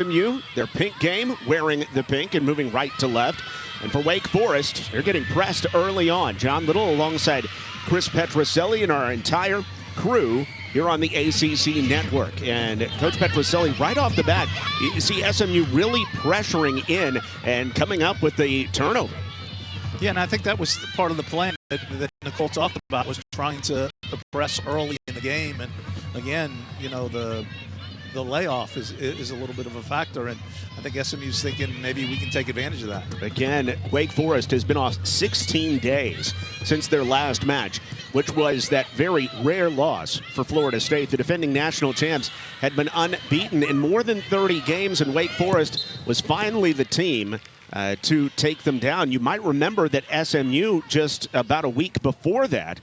SMU, their pink game, wearing the pink and moving right to left. And for Wake Forest, they're getting pressed early on. John Little alongside Chris Petroselli and our entire crew here on the ACC network. And Coach Petroselli, right off the bat, you see SMU really pressuring in and coming up with the turnover. Yeah, and I think that was part of the plan that Nicole talked about, was trying to press early in the game. And again, you know, the layoff is a little bit of a factor, and I think SMU's thinking maybe we can take advantage of that. Again, Wake Forest has been off 16 days since their last match, which was that very rare loss for Florida State. The defending national champs had been unbeaten in more than 30 games, and Wake Forest was finally the team to take them down. You might remember that SMU just about a week before that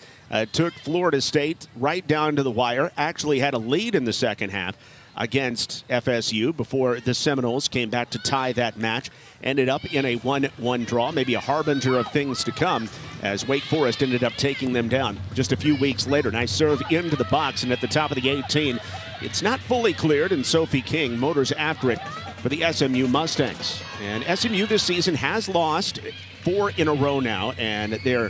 took Florida State right down to the wire, actually had a lead in the second half against FSU before the Seminoles came back to tie that match. Ended up in a 1-1 draw, maybe a harbinger of things to come, as Wake Forest ended up taking them down just a few weeks later. Nice serve into the box, and at the top of the 18, it's not fully cleared, and Sophie King motors after it for the SMU Mustangs. And SMU this season has lost 4 in a row now, and they're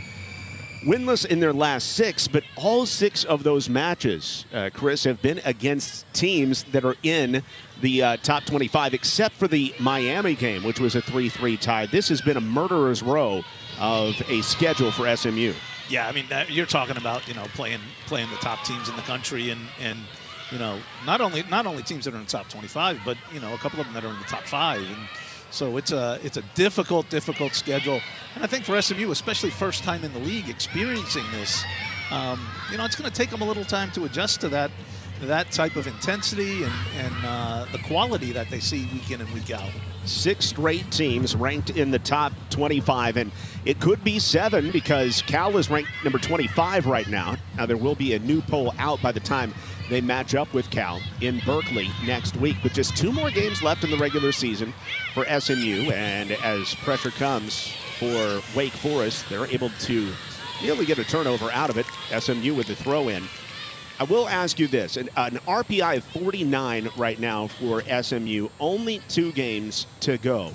winless in their last 6, but all 6 of those matches, Chris, have been against teams that are in the top 25, except for the Miami game, which was a 3-3 tie. This has been a murderer's row of a schedule for SMU. Yeah, I mean, you're talking about, you know, playing the top teams in the country, and you know, not only teams that are in the top 25, but, you know, a couple of them that are in the top 5. And so it's a difficult schedule. And I think for SMU, especially first time in the league experiencing this, you know, it's going to take them a little time to adjust to that type of intensity and the quality that they see week in and week out. 6 straight teams ranked in the top 25, and it could be 7 because Cal is ranked number 25 right now. Now, there will be a new poll out by the time they match up with Cal in Berkeley next week, but just 2 more games left in the regular season for SMU, and as pressure comes for Wake Forest, they're able to nearly get a turnover out of it. SMU with the throw-in. I will ask you this, an RPI of 49 right now for SMU, only 2 games to go.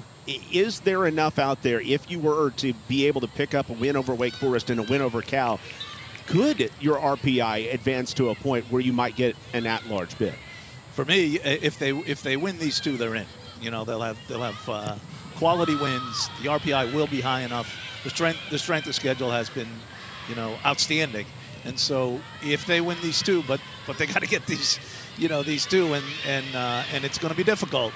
Is there enough out there, if you were to be able to pick up a win over Wake Forest and a win over Cal, could your RPI advance to a point where you might get an at-large bid? For me, if they win these 2, they're in. You know, they'll have quality wins. The RPI will be high enough. The strength of schedule has been, you know, outstanding. And so if they win these 2, but they got to get these, you know, these 2, and it's going to be difficult.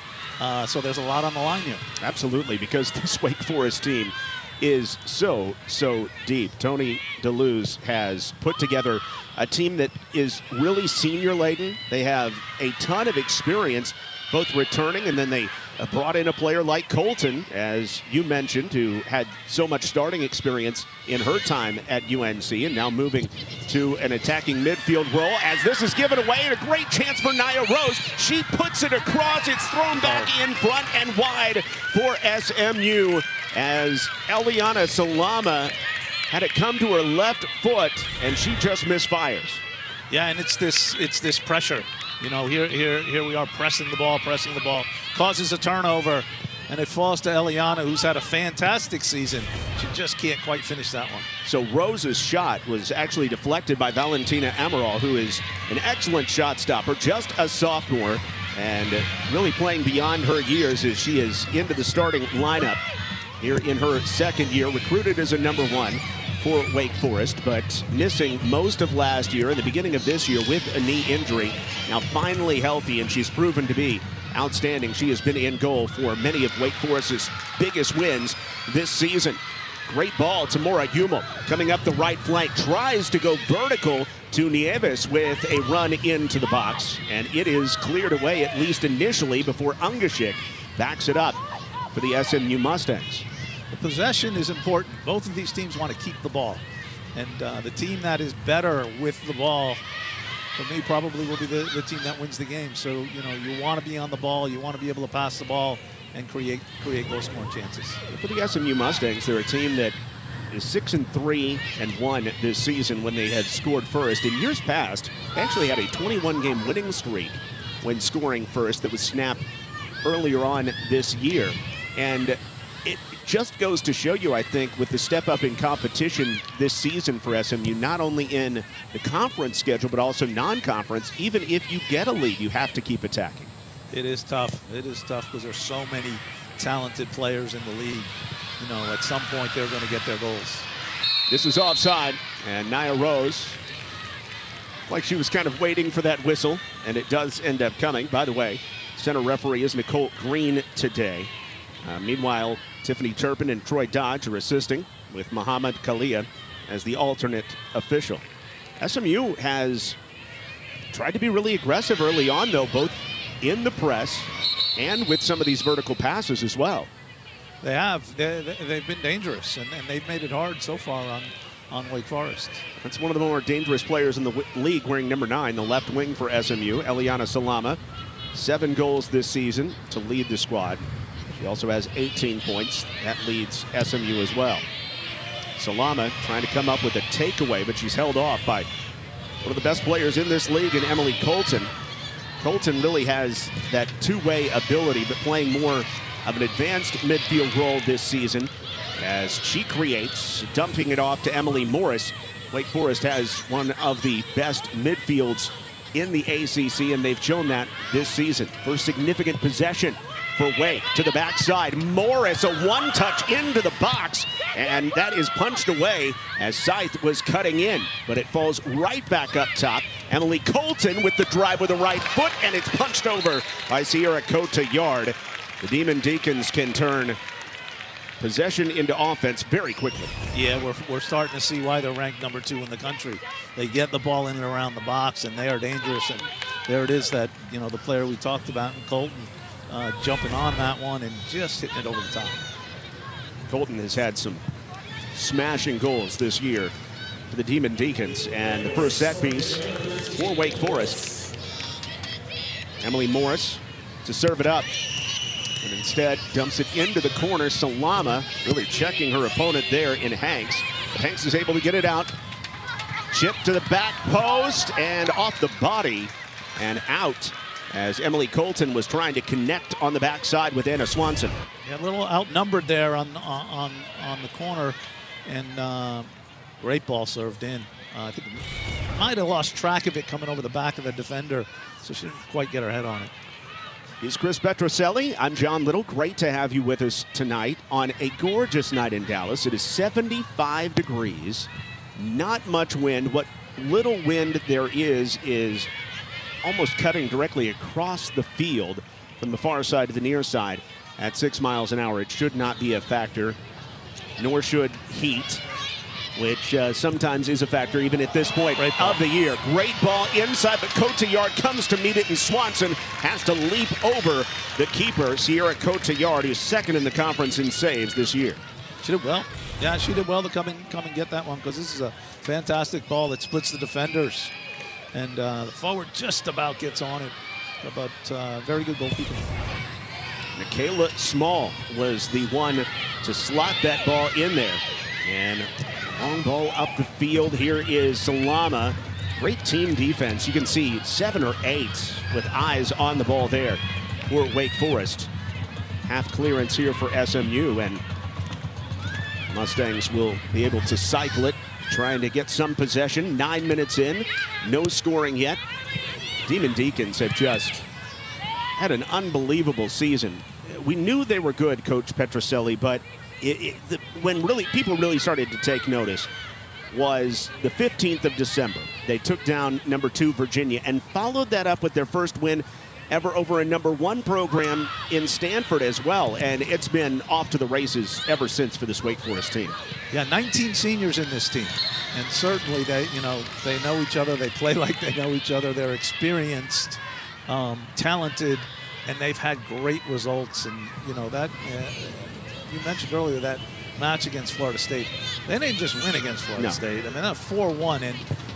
So there's a lot on the line here. Absolutely, because this Wake Forest team is so deep. Tony DeLuz has put together a team that is really senior-laden. They have a ton of experience, both returning, and then they brought in a player like Colton, as you mentioned, who had so much starting experience in her time at UNC, and now moving to an attacking midfield role, as this is given away, and a great chance for Nia Rose. She puts it across. It's thrown back in front and wide for SMU, as Eliana Salama had it come to her left foot, and she just misfires. Yeah, and it's this pressure. You know, here we are pressing the ball, causes a turnover, and it falls to Eliana, who's had a fantastic season. She just can't quite finish that one. So Rose's shot was actually deflected by Valentina Amaral, who is an excellent shot stopper, just a sophomore, and really playing beyond her years as she is into the starting lineup here in her second year, recruited as a number 1 for Wake Forest, but missing most of last year and the beginning of this year with a knee injury. Now finally healthy, and she's proven to be outstanding. She has been in goal for many of Wake Forest's biggest wins this season. Great ball to Mora Hummel, coming up the right flank, tries to go vertical to Nieves with a run into the box, and it is cleared away, at least initially, before Ungashik backs it up for the SMU Mustangs. The possession is important. Both of these teams want to keep the ball. And the team that is better with the ball, for me, probably will be the team that wins the game. So, you know, you want to be on the ball. You want to be able to pass the ball and create goal-scoring chances. For the SMU Mustangs, they're a team that is 6-3-1 this season when they had scored first. In years past, they actually had a 21-game winning streak when scoring first that was snapped earlier on this year. And it just goes to show you, I think, with the step up in competition this season for SMU, not only in the conference schedule, but also non-conference, even if you get a lead, you have to keep attacking. It is tough. It is tough because there's so many talented players in the league. You know, at some point they're going to get their goals. This is offside, and Nia Rose, like she was kind of waiting for that whistle, and it does end up coming. By the way, center referee is Nicole Green today. Meanwhile, Tiffany Turpin and Troy Dodge are assisting, with Muhammad Kalia as the alternate official. SMU has tried to be really aggressive early on, though, both in the press and with some of these vertical passes as well. They have. They've been dangerous, and they've made it hard so far on Wake Forest. That's one of the more dangerous players in the league, wearing number 9, the left wing for SMU, Eliana Salama. 7 goals this season to lead the squad. She also has 18 points. That leads SMU as well. Salama trying to come up with a takeaway, but she's held off by one of the best players in this league, in Emily Colton. Colton really has that two-way ability, but playing more of an advanced midfield role this season as she creates, dumping it off to Emily Morris. Wake Forest has one of the best midfields in the ACC, and they've shown that this season. First significant possession for Wake, to the backside. Morris, a one-touch into the box, and that is punched away as Scythe was cutting in, but it falls right back up top. Emily Colton with the drive with the right foot, and it's punched over by Sierra Cotillard. The Demon Deacons can turn possession into offense very quickly. Yeah, we're starting to see why they're ranked number 2 in the country. They get the ball in and around the box, and they are dangerous. And there it is, that, you know, the player we talked about in Colton, jumping on that one and just hitting it over the top. Colton has had some smashing goals this year for the Demon Deacons, and the first set piece for Wake Forest. Emily Morris to serve it up, and instead dumps it into the corner. Salama really checking her opponent there in Hanks. But Hanks is able to get it out. Chip to the back post and off the body and out, as Emily Colton was trying to connect on the backside with Anna Swanson. Yeah, a little outnumbered there on the corner, and great ball served in. I think might have lost track of it coming over the back of the defender, so she didn't quite get her head on it. He's Chris Petroselli. I'm John Little. Great to have you with us tonight on a gorgeous night in Dallas. It is 75 degrees, not much wind. What little wind there is almost cutting directly across the field from the far side to the near side at 6 miles an hour. It should not be a factor, nor should heat, which sometimes is a factor even at this point of the year. Great ball inside, but Cotillard comes to meet it, and Swanson has to leap over the keeper, Sierra Cotillard, who's second in the conference in saves this year. She did well. Yeah, she did well to come and get that one, because this is a fantastic ball that splits the defenders. And the forward just about gets on it, but very good goalkeeping. Michaela Small was the one to slot that ball in there. And long ball up the field. Here is Salama. Great team defense. You can see 7 or 8 with eyes on the ball there for Wake Forest. Half clearance here for SMU, and Mustangs will be able to cycle it, trying to get some possession. 9 minutes in, no scoring yet. Demon Deacons have just had an unbelievable season. We knew they were good, Coach Petroselli, but when people really started to take notice was the 15th of December. They took down number 2 Virginia and followed that up with their first win ever over a number 1 program in Stanford as well. And it's been off to the races ever since for this Wake Forest team. Yeah, 19 seniors in this team. And certainly they know each other. They play like they know each other. They're experienced, talented, and they've had great results. And, that you mentioned earlier that match against Florida State. They didn't just win against Florida State. I mean, that 4-1,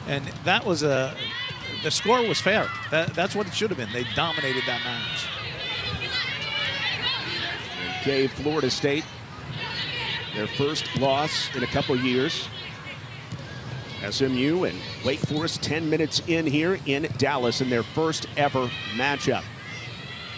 and that was the score was fair. That's what it should have been. They dominated that match. It gave Florida State their first loss in a couple years. SMU and Wake Forest 10 minutes in here in Dallas in their first ever matchup.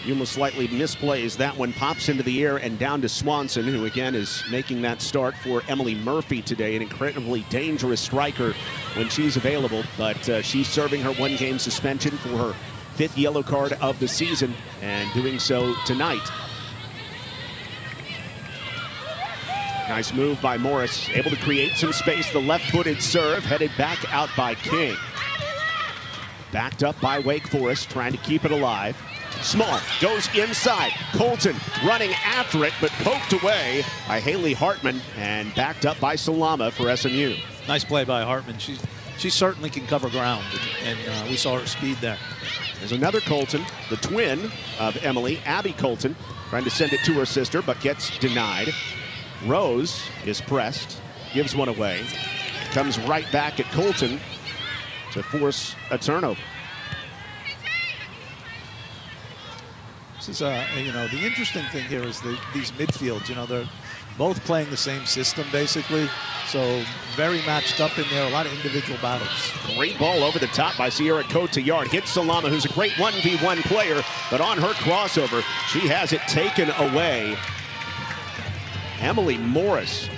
Yuma slightly misplays that one, pops into the air and down to Swanson, who again is making that start for Emily Murphy today, an incredibly dangerous striker when she's available, but she's serving her 1-game suspension for her 5th yellow card of the season, and doing so tonight. Nice move by Morris, able to create some space. The left-footed serve headed back out by King. Backed up by Wake Forest, trying to keep it alive. Small goes inside. Colton running after it, but poked away by Haley Hartman and backed up by Salama for SMU. Nice play by Hartman. She certainly can cover ground, and we saw her speed there. There's another Colton, the twin of Emily, Abby Colton, trying to send it to her sister, but gets denied. Rose is pressed, gives one away, comes right back at Colton to force a turnover. This is, the interesting thing here is these midfields, they're both playing the same system basically. So very matched up in there, a lot of individual battles. Great ball over the top by Sierra Cotillard. Hits Salama, who's a great 1v1 player, but on her crossover, she has it taken away. Emily Morris,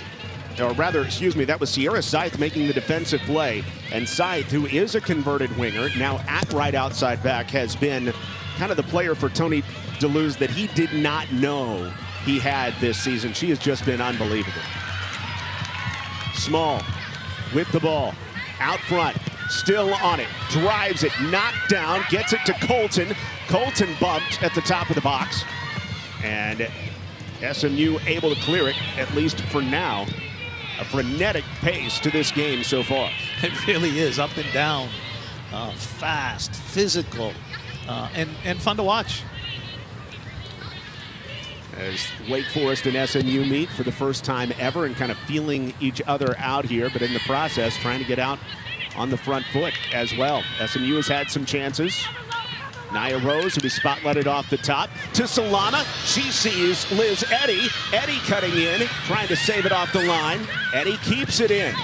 or rather, excuse me, that was Sierra Scythe making the defensive play. And Scythe, who is a converted winger, now at right outside back, has been kind of the player for Tony DeLuz that he did not know he had this season. She has just been unbelievable. Small with the ball, out front, still on it, drives it, knocked down, gets it to Colton. Colton bumped at the top of the box, and SMU able to clear it, at least for now. A frenetic pace to this game so far. It really is, up and down, fast, physical, and fun to watch. As Wake Forest and SMU meet for the first time ever and kind of feeling each other out here, but in the process trying to get out on the front foot as well. SMU has had some chances. Nia Rose will be spotlighted off the top to Salama. She sees Liz Eddy. Eddy cutting in, trying to save it off the line. Eddy keeps it in.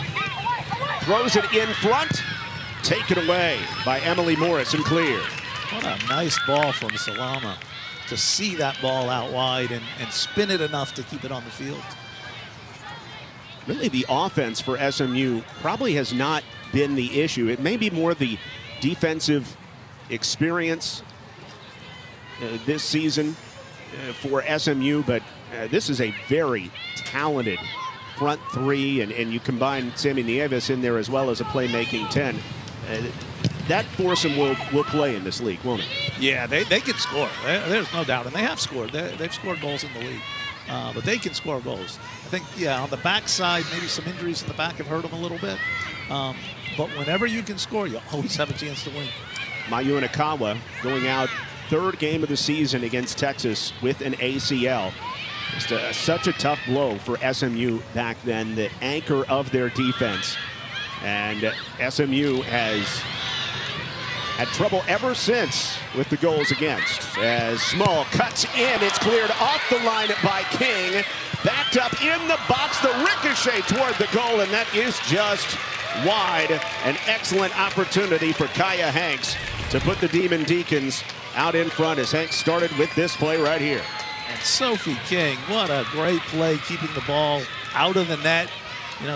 Throws it in front. Taken away by Emily Morris and clear. What a nice ball from Salama to see that ball out wide and spin it enough to keep it on the field. Really, the offense for SMU probably has not been the issue. It may be more the defensive experience this season for SMU, but this is a very talented front three, and you combine Sammy Nieves in there as well as a playmaking 10. That foursome will play in this league, won't it? Yeah, they can score. There's no doubt, and they have scored. They've scored goals in the league, but they can score goals. I think, on the backside, maybe some injuries in the back have hurt them a little bit. But whenever you can score, you always have a chance to win. Mayu Nakawa going out 3rd game of the season against Texas with an ACL. Just such a tough blow for SMU back then, the anchor of their defense. And SMU has had trouble ever since with the goals against. As Small cuts in, it's cleared off the line by King. Backed up in the box, the ricochet toward the goal, and that is just wide. An excellent opportunity for Kaya Hanks to put the Demon Deacons out in front, as Hanks started with this play right here. And Sophie King, what a great play, keeping the ball out of the net.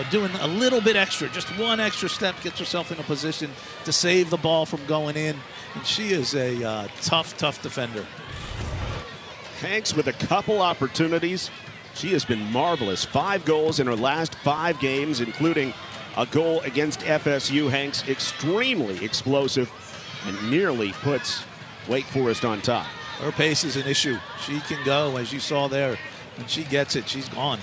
Doing a little bit extra, just one extra step, gets herself in a position to save the ball from going in. And she is a tough defender. Hanks with a couple opportunities. She has been marvelous. 5 goals in her last 5 games, including a goal against FSU. Hanks extremely explosive and nearly puts Wake Forest on top. Her pace is an issue. She can go, as you saw there. When she gets it, she's gone.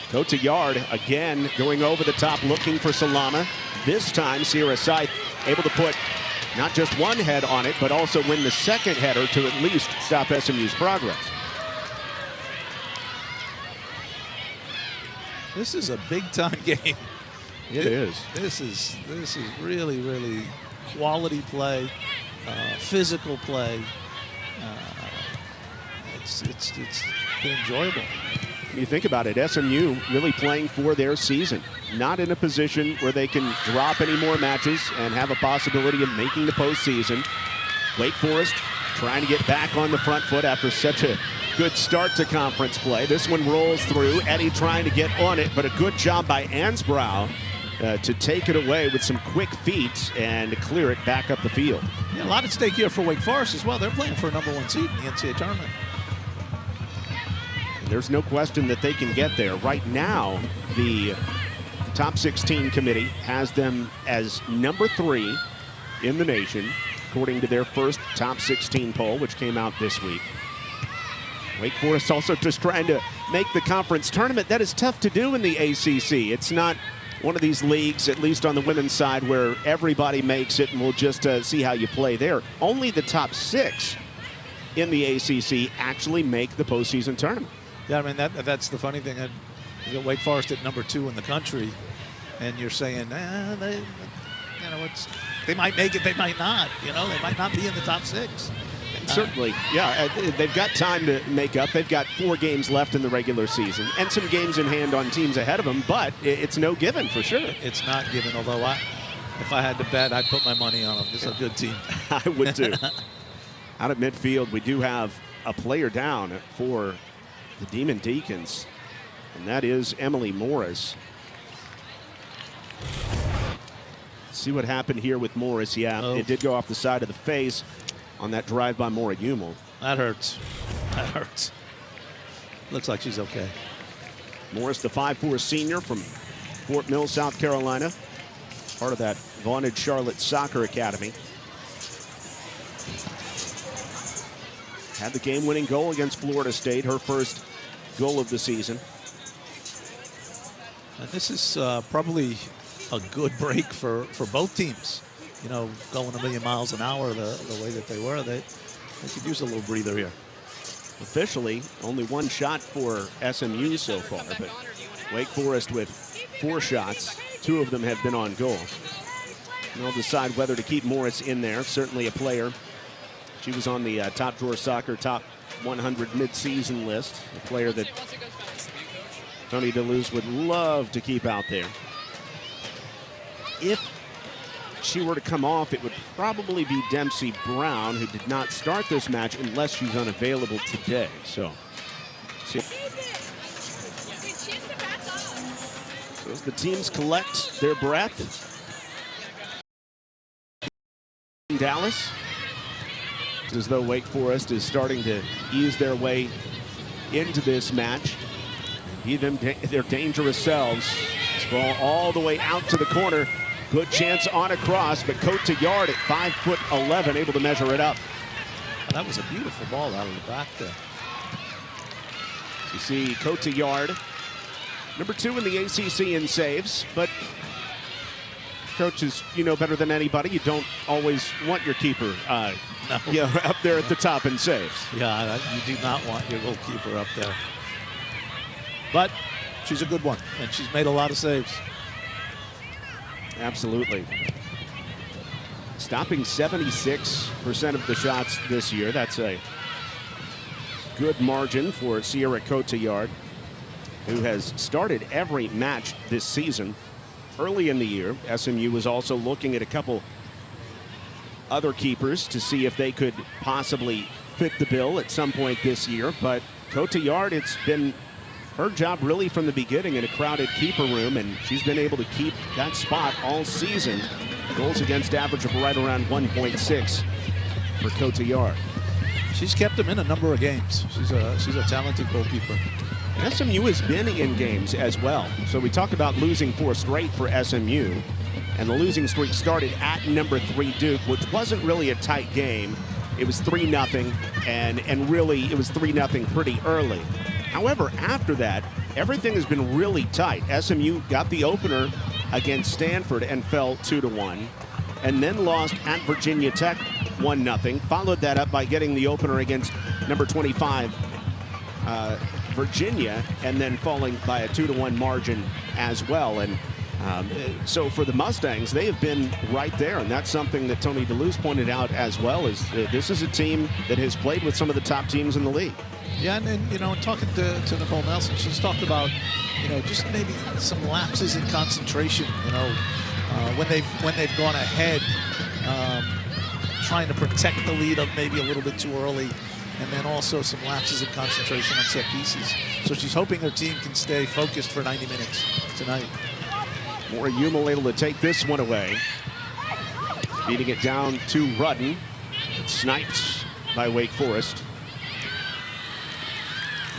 Cotillard again going over the top, looking for Salama. This time, Sierra Scythe able to put not just one head on it, but also win the second header to at least stop SMU's progress. This is a big-time game. It is. This is really quality play, physical play. It's been enjoyable. When you think about it, SMU really playing for their season, not in a position where they can drop any more matches and have a possibility of making the postseason. Wake Forest trying to get back on the front foot after such a good start to conference play. This one rolls through. Eddie trying to get on it, but a good job by Ansbrough to take it away with some quick feet and clear it back up the field. Yeah, a lot at stake here for Wake Forest as well. They're playing for a #1 seed in the NCAA tournament. And there's no question that they can get there. Right now, the top 16 committee has them as #3 in the nation, according to their first top 16 poll, which came out this week. Wake Forest also just trying to make the conference tournament. That is tough to do in the ACC. It's not one of these leagues, at least on the women's side, where everybody makes it and we'll just see how you play there. Only the top 6 in the ACC actually make the postseason tournament. Yeah, I mean, that's the funny thing. You got Wake Forest at #2 in the country, and you're saying, they might make it, they might not. They might not be in the top 6. Certainly, yeah. They've got time to make up. They've got 4 games left in the regular season and some games in hand on teams ahead of them, but it's no given for sure. It's not given, although if I had to bet, I'd put my money on them. This is a good team. I would too. Out at midfield, we do have a player down for the Demon Deacons, and that is Emily Morris. See what happened here with Morris. Yeah, It did go off the side of the face on that drive by Maura Hummel. That hurts. That hurts. Looks like she's okay. Morris, the 5'4" senior from Fort Mill, South Carolina, part of that vaunted Charlotte Soccer Academy. Had the game-winning goal against Florida State, her first goal of the season. And this is probably a good break for both teams. Going a million miles an hour the way that they were, they could use a little breather here. Officially, only 1 shot for SMU so far, but Wake Forest with 4 shots. 2 of them have been on goal. And they'll decide whether to keep Morris in there. Certainly a player. She was on the Top Drawer Soccer Top 100 mid-season list. A player that Tony DeLuz would love to keep out there. If she were to come off, it would probably be Dempsey Brown, who did not start this match unless she's unavailable today. So as the teams collect their breath, Dallas, it's as though Wake Forest is starting to ease their way into this match. Give them their dangerous selves. This ball all the way out to the corner. Good chance on a cross, but Cotillard at 5'11", able to measure it up. That was a beautiful ball out of the back there. You see Cotillard, #2 in the ACC in saves, but coaches, you know better than anybody, you don't always want your keeper up there at the top in saves. Yeah, you do not want your goalkeeper up there. But she's a good one, and she's made a lot of saves. Absolutely. Stopping 76% of the shots this year. That's a good margin for Sierra Cotillard, who has started every match this season. Early in the year, SMU was also looking at a couple other keepers to see if they could possibly fit the bill at some point this year. But Cotillard, it's been her job really from the beginning in a crowded keeper room, and she's been able to keep that spot all season. Goals against average of right around 1.6 for Cotillard. She's kept them in a number of games. She's a talented goalkeeper. SMU has been in games as well. So we talked about losing 4 straight for SMU, and the losing streak started at #3 Duke, which wasn't really a tight game. It was 3-0, and really it was 3-0 pretty early. However, after that, everything has been really tight. SMU got the opener against Stanford and fell 2-1, and then lost at Virginia Tech 1-0. Followed that up by getting the opener against number 25 Virginia, and then falling by a 2-1 margin as well. And so for the Mustangs, they have been right there, and that's something that Tony DeLuz pointed out as well. Is this is a team that has played with some of the top teams in the league. Yeah, and talking to Nicole Nelson, she's talked about just maybe some lapses in concentration. When they've gone ahead, trying to protect the lead up maybe a little bit too early, and then also some lapses of concentration on set pieces. So she's hoping her team can stay focused for 90 minutes tonight. Maura Umel able to take this one away. Beating it down to Rudden. It's sniped by Wake Forest.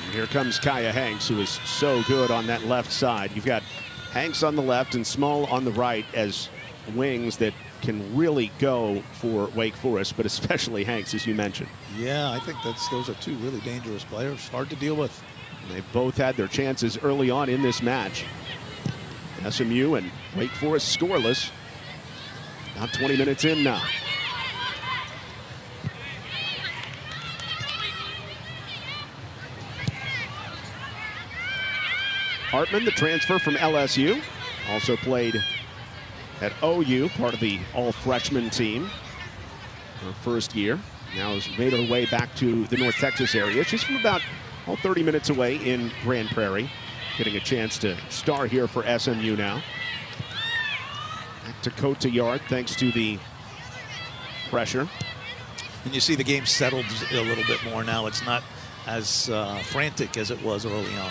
And here comes Kaya Hanks, who is so good on that left side. You've got Hanks on the left and Small on the right as wings that can really go for Wake Forest, but especially Hanks, as you mentioned. Yeah, I think those are two really dangerous players. Hard to deal with. And they've both had their chances early on in this match. SMU and Wake Forest scoreless. About 20 minutes in now. Hartman, the transfer from LSU, also played at OU, part of the all-freshman team her first year. Now has made her way back to the North Texas area. She's from about 30 minutes away in Grand Prairie, getting a chance to star here for SMU now. Back to Cotillard, thanks to the pressure. And you see the game settled a little bit more now. It's not as frantic as it was early on.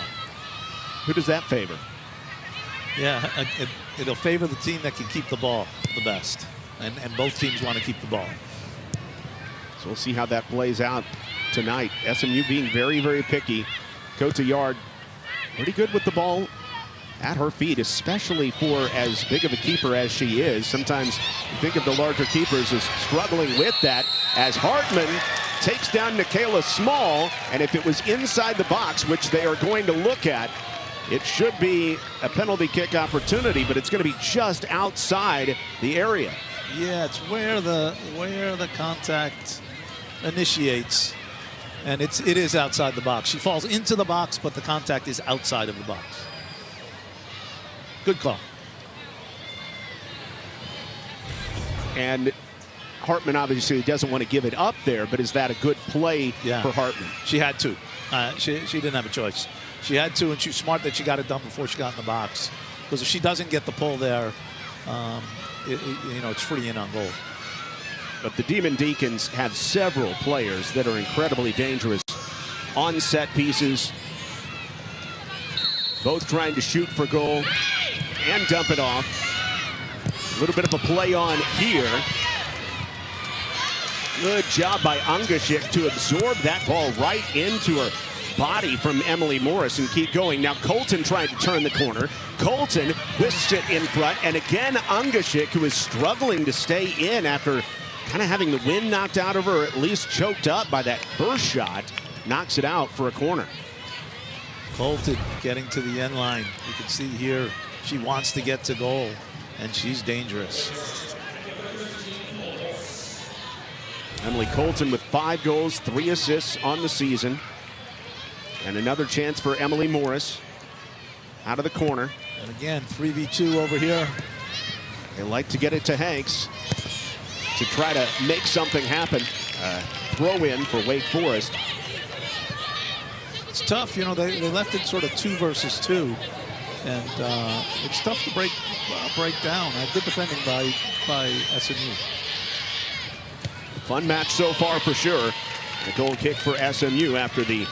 Who does that favor? Yeah, it'll favor the team that can keep the ball the best. And both teams want to keep the ball. So we'll see how that plays out tonight. SMU being very, very picky. Cotillard pretty good with the ball at her feet, especially for as big of a keeper as she is. Sometimes you think of the larger keepers as struggling with that, as Hartman takes down Nikayla Small, and if it was inside the box, which they are going to look at, it should be a penalty kick opportunity, but it's going to be just outside the area. Yeah, it's where the contact initiates, and it is outside the box. She falls into the box, but the contact is outside of the box. Good call. And Hartman obviously doesn't want to give it up there, but is that a good play for Hartman? She had to. She didn't have a choice. She had to, and she's smart that she got it done before she got in the box. Because if she doesn't get the pull there, it's free in on goal. But the Demon Deacons have several players that are incredibly dangerous on set pieces. Both trying to shoot for goal and dump it off. A little bit of a play on here. Good job by Ungashik to absorb that ball right into her body from Emily Morris and keep going. Now Colton trying to turn the corner. Colton whisks it in front, and again Ungashik, who is struggling to stay in after kind of having the wind knocked out of her, or at least choked up by that first shot, knocks it out for a corner. Colton getting to the end line. You can see here she wants to get to goal, and she's dangerous. Emily Colton with 5 goals, 3 assists on the season. And another chance for Emily Morris out of the corner. And again, 3v2 over here. They like to get it to Hanks to try to make something happen. Throw in for Wake Forest. It's tough, they left it sort of 2 versus 2. And it's tough to break down. Good defending by SMU. Fun match so far for sure. A goal kick for SMU after the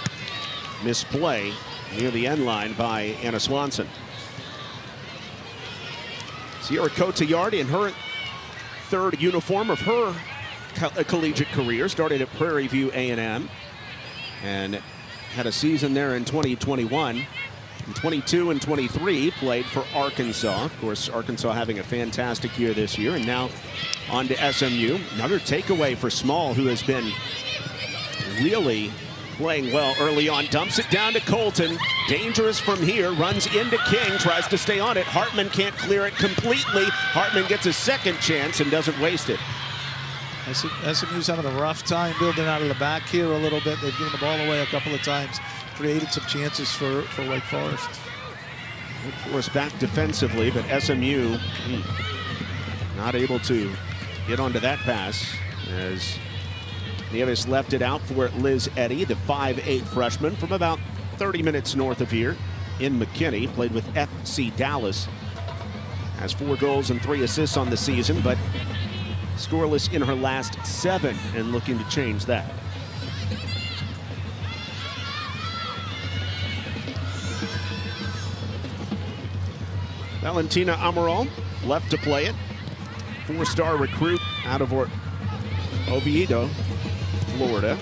misplay near the end line by Anna Swanson. Sierra Cotillard in her 3rd uniform of her collegiate career. Started at Prairie View A&M and had a season there in 2021. In 22 and 23 played for Arkansas. Of course, Arkansas having a fantastic year this year, and now on to SMU. Another takeaway for Small, who has been really playing well early on. Dumps it down to Colton. Dangerous from here. Runs into King. Tries to stay on it. Hartman can't clear it completely. Hartman gets a second chance and doesn't waste it. SMU's having a rough time building out of the back here a little bit. They've given the ball away a couple of times. Created some chances for Wake Forest. Wake Forest back defensively, but SMU not able to get onto that pass as Nieves left it out for Liz Eddy, the 5'8" freshman from about 30 minutes north of here in McKinney. Played with FC Dallas. Has 4 goals and 3 assists on the season, but scoreless in her last 7 and looking to change that. Valentina Amaral left to play it. 4-star recruit out of Oviedo, Florida.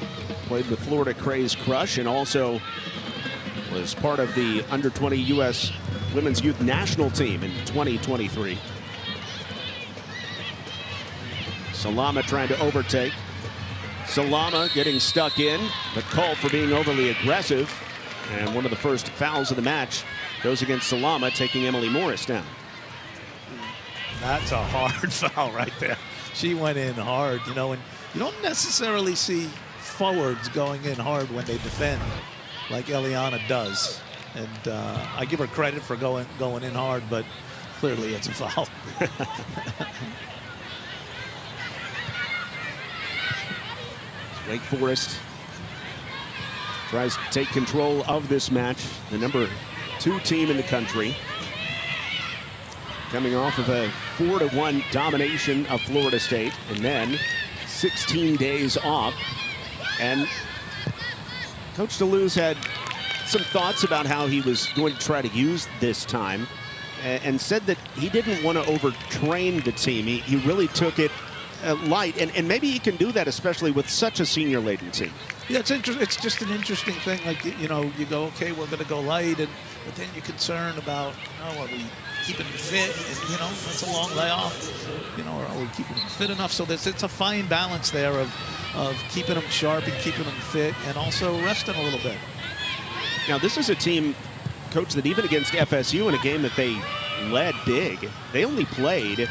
Played with Florida Craze Crush and also was part of the under-20 U.S. Women's Youth National Team in 2023. Salama trying to overtake. Salama getting stuck in, but called for being overly aggressive. And one of the first fouls of the match goes against Salama, taking Emily Morris down. That's a hard foul right there. She went in hard, you know, and you don't necessarily see forwards going in hard when they defend like Eliana does. And I give her credit for going in hard, but clearly it's a foul. Wake Forest tries to take control of this match. The number 2 team in the country, coming off of a 4-1 domination of Florida State, and then 16 days off. And Coach DeLuz had some thoughts about how he was going to try to use this time, and said that he didn't want to overtrain the team. He really took it light, and maybe he can do that, especially with such a senior-laden team. Yeah, it's just an interesting thing. Like, you know, you go, okay, we're going to go light, but then you're concerned about, you know, are we keeping them fit? And, you know, that's a long layoff. You know, are we keeping them fit enough? So it's a fine balance there of keeping them sharp and keeping them fit, and also resting a little bit. Now, this is a team, Coach, that even against FSU in a game that they led big, they only played,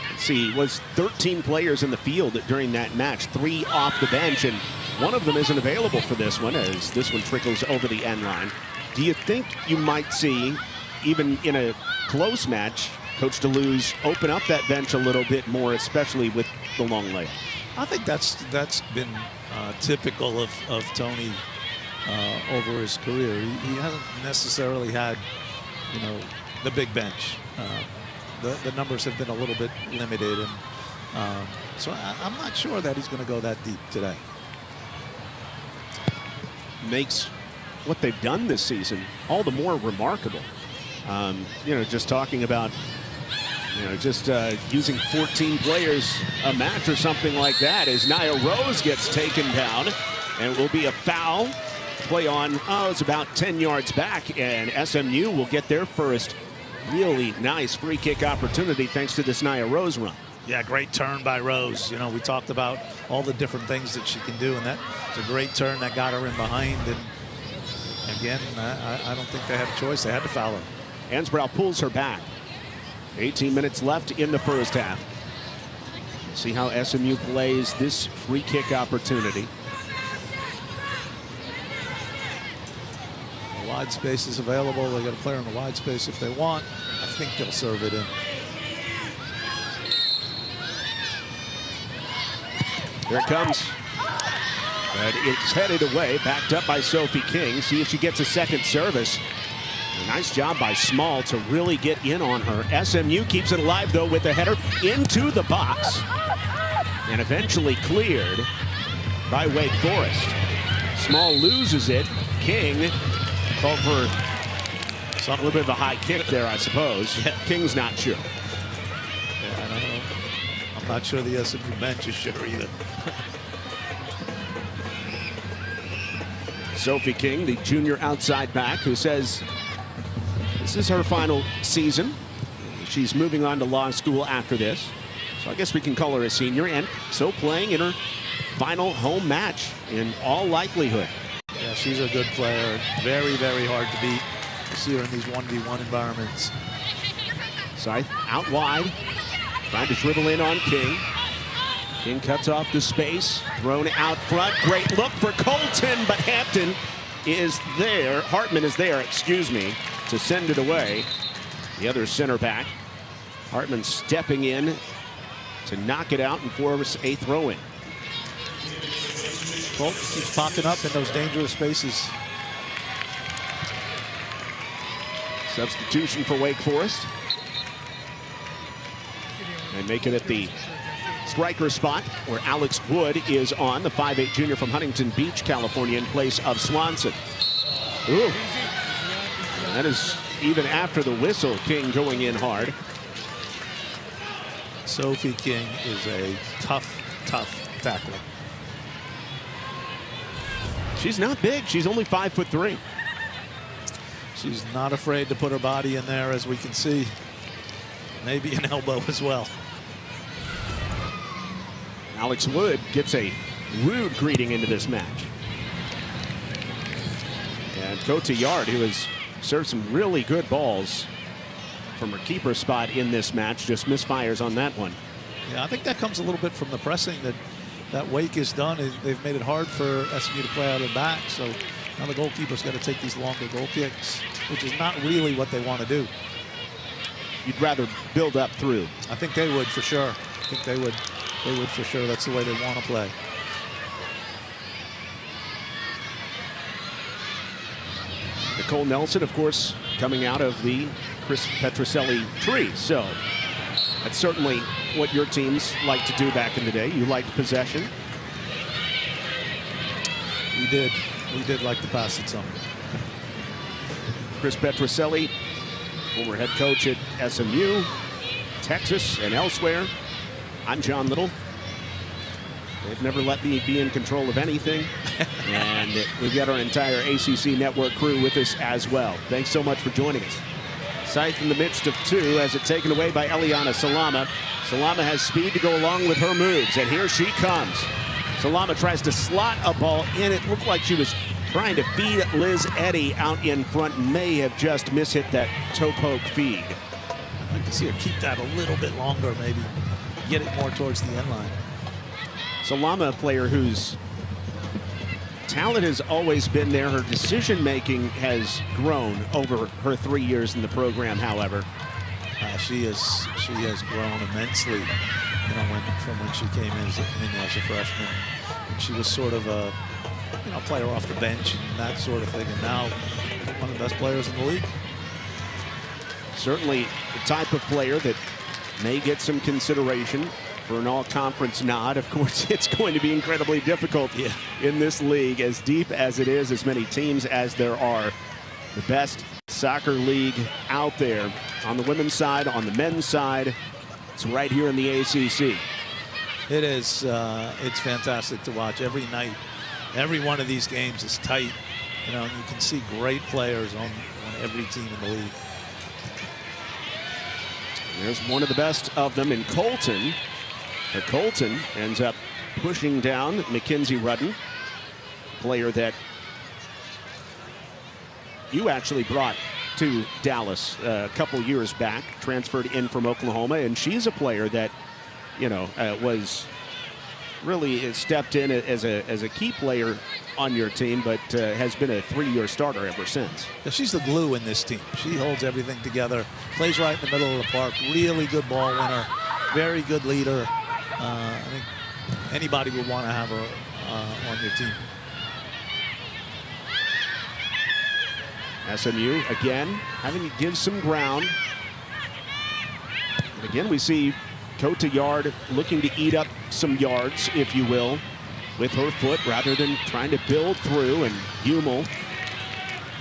let's see, was 13 players in the field during that match, 3 off the bench, and one of them isn't available for this one as this one trickles over the end line. Do you think you might see, even in a close match, Coach DeLuz open up that bench a little bit more, especially with the long layup? I think that's been typical of Tony over his career. He hasn't necessarily had, you know, the big bench. The numbers have been a little bit limited, and so I'm not sure that he's going to go that deep today. Makes what they've done this season all the more remarkable. You know, just talking about, you know, just using 14 players a match or something like that, as Nia Rose gets taken down, and it will be a foul. Play on, it's about 10 yards back, and SMU will get their first really nice free kick opportunity thanks to this Nia Rose run. Yeah, great turn by Rose. You know, we talked about all the different things that she can do, and that's a great turn that got her in behind. And again, I don't think they had a choice. They had to foul her. Hansbrough pulls her back. 18 minutes left in the first half. See how SMU plays this free kick opportunity. The wide space is available. They got a player in the wide space if they want. I think they'll serve it in. Here it comes. But it's headed away, backed up by Sophie King. See if she gets a second service. A nice job by Small to really get in on her. SMU keeps it alive, though, with a header into the box. And eventually cleared by Wake Forest. Small loses it. King called for a little bit of a high kick there, I suppose. Yeah. King's not sure. Yeah, I don't know. I'm not sure the SMU bench is sure either. Sophie King, the junior outside back, who says this is her final season. She's moving on to law school after this. So I guess we can call her a senior, and so playing in her final home match in all likelihood. Yeah, she's a good player. Very, very hard to beat. You see her in these 1v1 environments. Scythe out wide, trying to dribble in on King. King cuts off the space, thrown out front. Great look for Colton, but Hampton is there. Hartman is there, excuse me, to send it away. The other center back. Hartman stepping in to knock it out and force a throw-in. Colton keeps popping up in those dangerous spaces. Substitution for Wake Forest. And make it at the striker spot where Alex Wood is on, the 5'8 junior from Huntington Beach, California, in place of Swanson. Ooh. That is even after the whistle. King going in hard. Sophie King is a tough tackler. She's not big. She's only 5'3". She's not afraid to put her body in there, as we can see. Maybe an elbow as well. Alex Wood gets a rude greeting into this match. And Cotillard, who has served some really good balls from her keeper spot in this match, just misfires on that one. Yeah, I think that comes a little bit from the pressing that Wake has done. They've made it hard for SMU to play out of the back, so now the goalkeeper's got to take these longer goal kicks, which is not really what they want to do. You'd rather build up through. I think they would for sure. I think they would for sure. That's the way they want to play. Nicole Nelson, of course, coming out of the Chris Petroselli tree. So that's certainly what your teams like to do back in the day. You liked possession. We did. We did like to pass it some. Chris Petroselli, former head coach at SMU, Texas, and elsewhere. I'm John Little. They've never let me be in control of anything. And we've got our entire ACC network crew with us as well. Thanks so much for joining us. Scythe in the midst of two as it's taken away by Eliana Salama. Salama has speed to go along with her moves, and here she comes. Salama tries to slot a ball in. It looked like she was trying to feed Liz Eddy out in front. May have just mishit that toe poke feed. I'd like to see her keep that a little bit longer, maybe get it more towards the end line. Salama, a player whose talent has always been there. Her decision-making has grown over her 3 years in the program, however. She has grown immensely, you know, from when she came in as a freshman. And she was sort of a, you know, player off the bench and that sort of thing, and now one of the best players in the league. Certainly the type of player that may get some consideration for an all-conference nod. Of course, it's going to be incredibly difficult in this league, as deep as it is, as many teams as there are. The best soccer league out there on the women's side, on the men's side. It's right here in the ACC. It is. It's fantastic to watch every night. Every one of these games is tight, you know, and you can see great players on every team in the league. There's one of the best of them in Colton. But Colton ends up pushing down Mackenzie Rudden, player that you actually brought to Dallas a couple years back, transferred in from Oklahoma, and she's a player that, you know, was really stepped in as a key player on your team, but has been a 3-year starter ever since. Yeah, she's the glue in this team. She holds everything together, plays right in the middle of the park, really good ball winner, very good leader. I think anybody would want to have her on your team. SMU, again, having to give some ground. And again, we see Cotillard looking to eat up some yards, if you will, with her foot rather than trying to build through, and Hummel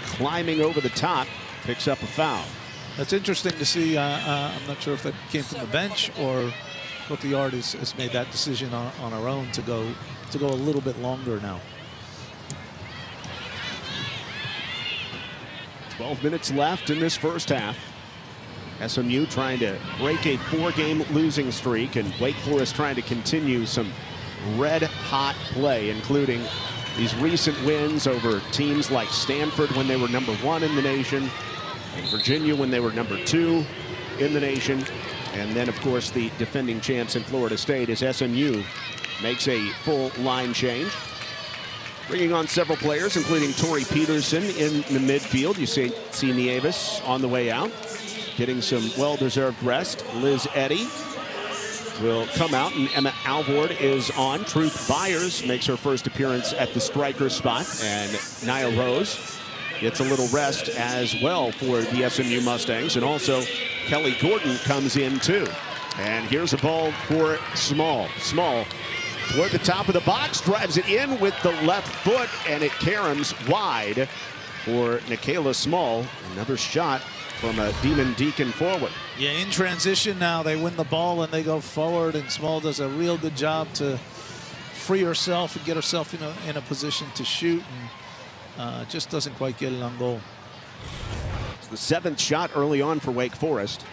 climbing over the top picks up a foul. That's interesting to see. I'm not sure if that came from the bench or Cotillard has made that decision on her own to go a little bit longer now. 12 minutes left in this first half. SMU trying to break a 4-game losing streak, and Wake Forest trying to continue some red-hot play, including these recent wins over teams like Stanford when they were #1 in the nation, and Virginia when they were #2 in the nation. And then, of course, the defending champs in Florida State as SMU makes a full line change. Bringing on several players, including Tori Peterson in the midfield. You see Nieves on the way out, getting some well-deserved rest. Liz Eddy will come out, and Emma Alvord is on. Truth Byers makes her first appearance at the striker spot, and Nia Rose gets a little rest as well for the SMU Mustangs. And also Kelly Gordon comes in too. And here's a ball for Small. Small toward the top of the box, drives it in with the left foot, and it caroms wide for Nikayla Small. Another shot from a Demon Deacon forward. Yeah, in transition now, they win the ball and they go forward, and Small does a real good job to free herself and get herself in a position to shoot, and just doesn't quite get it on goal. It's the 7th shot early on for Wake Forest.